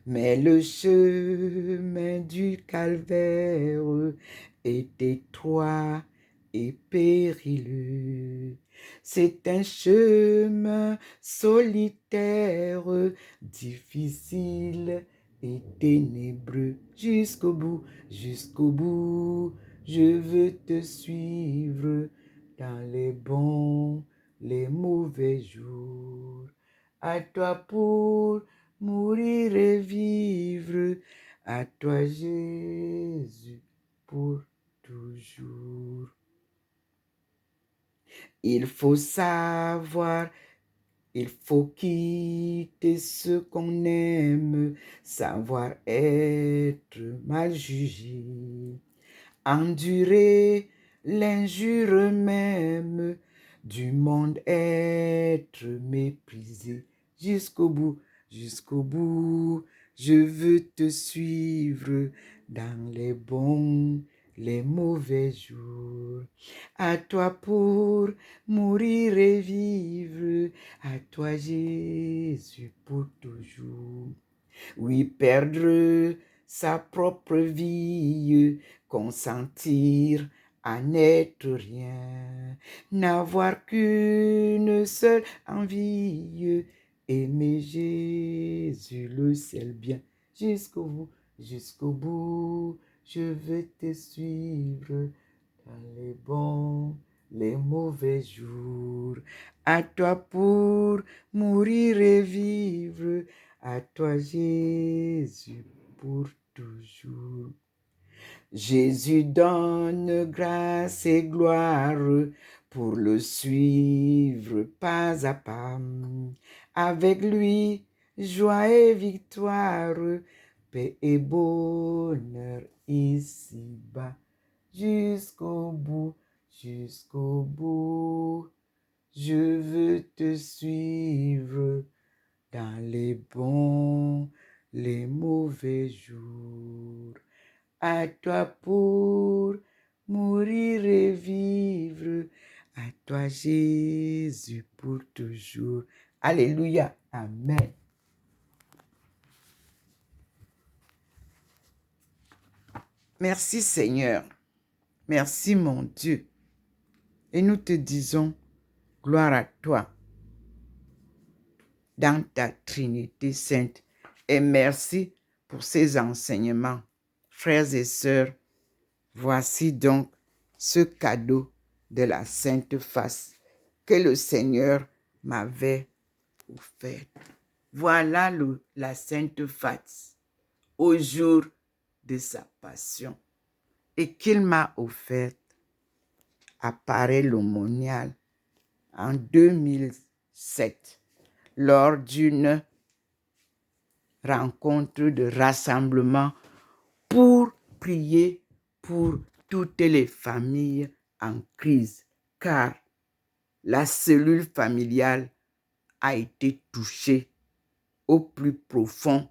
Mais le chemin du calvaire est étroit et périlleux. C'est un chemin solitaire, difficile et ténébreux. Jusqu'au bout, je veux te suivre dans les bons, les mauvais jours. À toi pour mourir et vivre, à toi Jésus pour toujours. Il faut savoir, il faut quitter ce qu'on aime, savoir être mal jugé, endurer l'injure même du monde, être méprisé. Jusqu'au bout, je veux te suivre dans les bons, les mauvais jours. À toi pour mourir et vivre, à toi Jésus pour toujours. Oui, perdre sa propre vie, consentir à n'être rien, n'avoir qu'une seule envie, aimer Jésus le seul bien. Jusqu'au bout, je veux te suivre dans les bons, les mauvais jours. À toi pour mourir et vivre, à toi Jésus pour toujours. Jésus donne grâce et gloire pour le suivre pas à pas. Avec lui, joie et victoire, paix et bonheur ici-bas. Jusqu'au bout, je veux te suivre dans les bons, les mauvais jours. À toi pour mourir et vivre, à toi Jésus pour toujours. Alléluia, amen. Merci Seigneur, merci mon Dieu. Et nous te disons, gloire à toi dans ta Trinité sainte. Et merci pour ces enseignements. Frères et sœurs, voici donc ce cadeau de la Sainte Face que le Seigneur m'avait offert. Voilà la Sainte Face au jour de sa passion et qu'il m'a offerte à Paray-le-Monial en 2007 lors d'une rencontre de rassemblement pour prier pour toutes les familles en crise, car la cellule familiale a été touchée au plus profond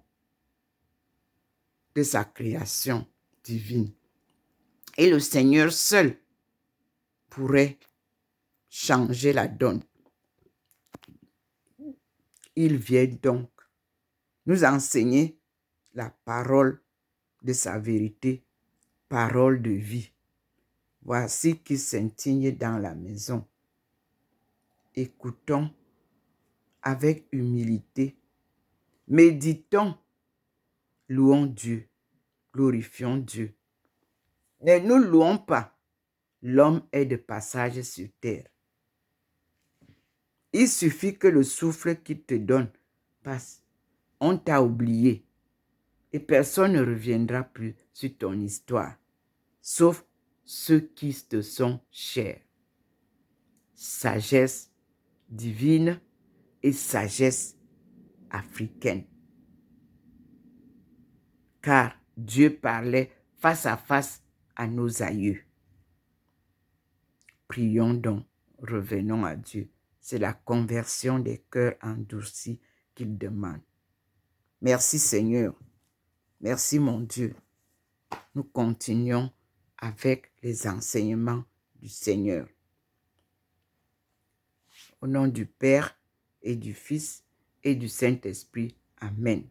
de sa création divine. Et le Seigneur seul pourrait changer la donne. Il vient donc nous enseigner la parole de sa vérité, parole de vie. Voici qui scintille dans la maison. Écoutons avec humilité. Méditons, louons Dieu, glorifions Dieu. Ne nous louons pas. L'homme est de passage sur terre. Il suffit que le souffle qu'il te donne passe. On t'a oublié. Et personne ne reviendra plus sur ton histoire, sauf ceux qui te sont chers. Sagesse divine et sagesse africaine. Car Dieu parlait face à face à nos aïeux. Prions donc, revenons à Dieu. C'est la conversion des cœurs endurcis qu'il demande. Merci Seigneur. Merci mon Dieu. Nous continuons avec les enseignements du Seigneur. Au nom du Père et du Fils et du Saint-Esprit. Amen.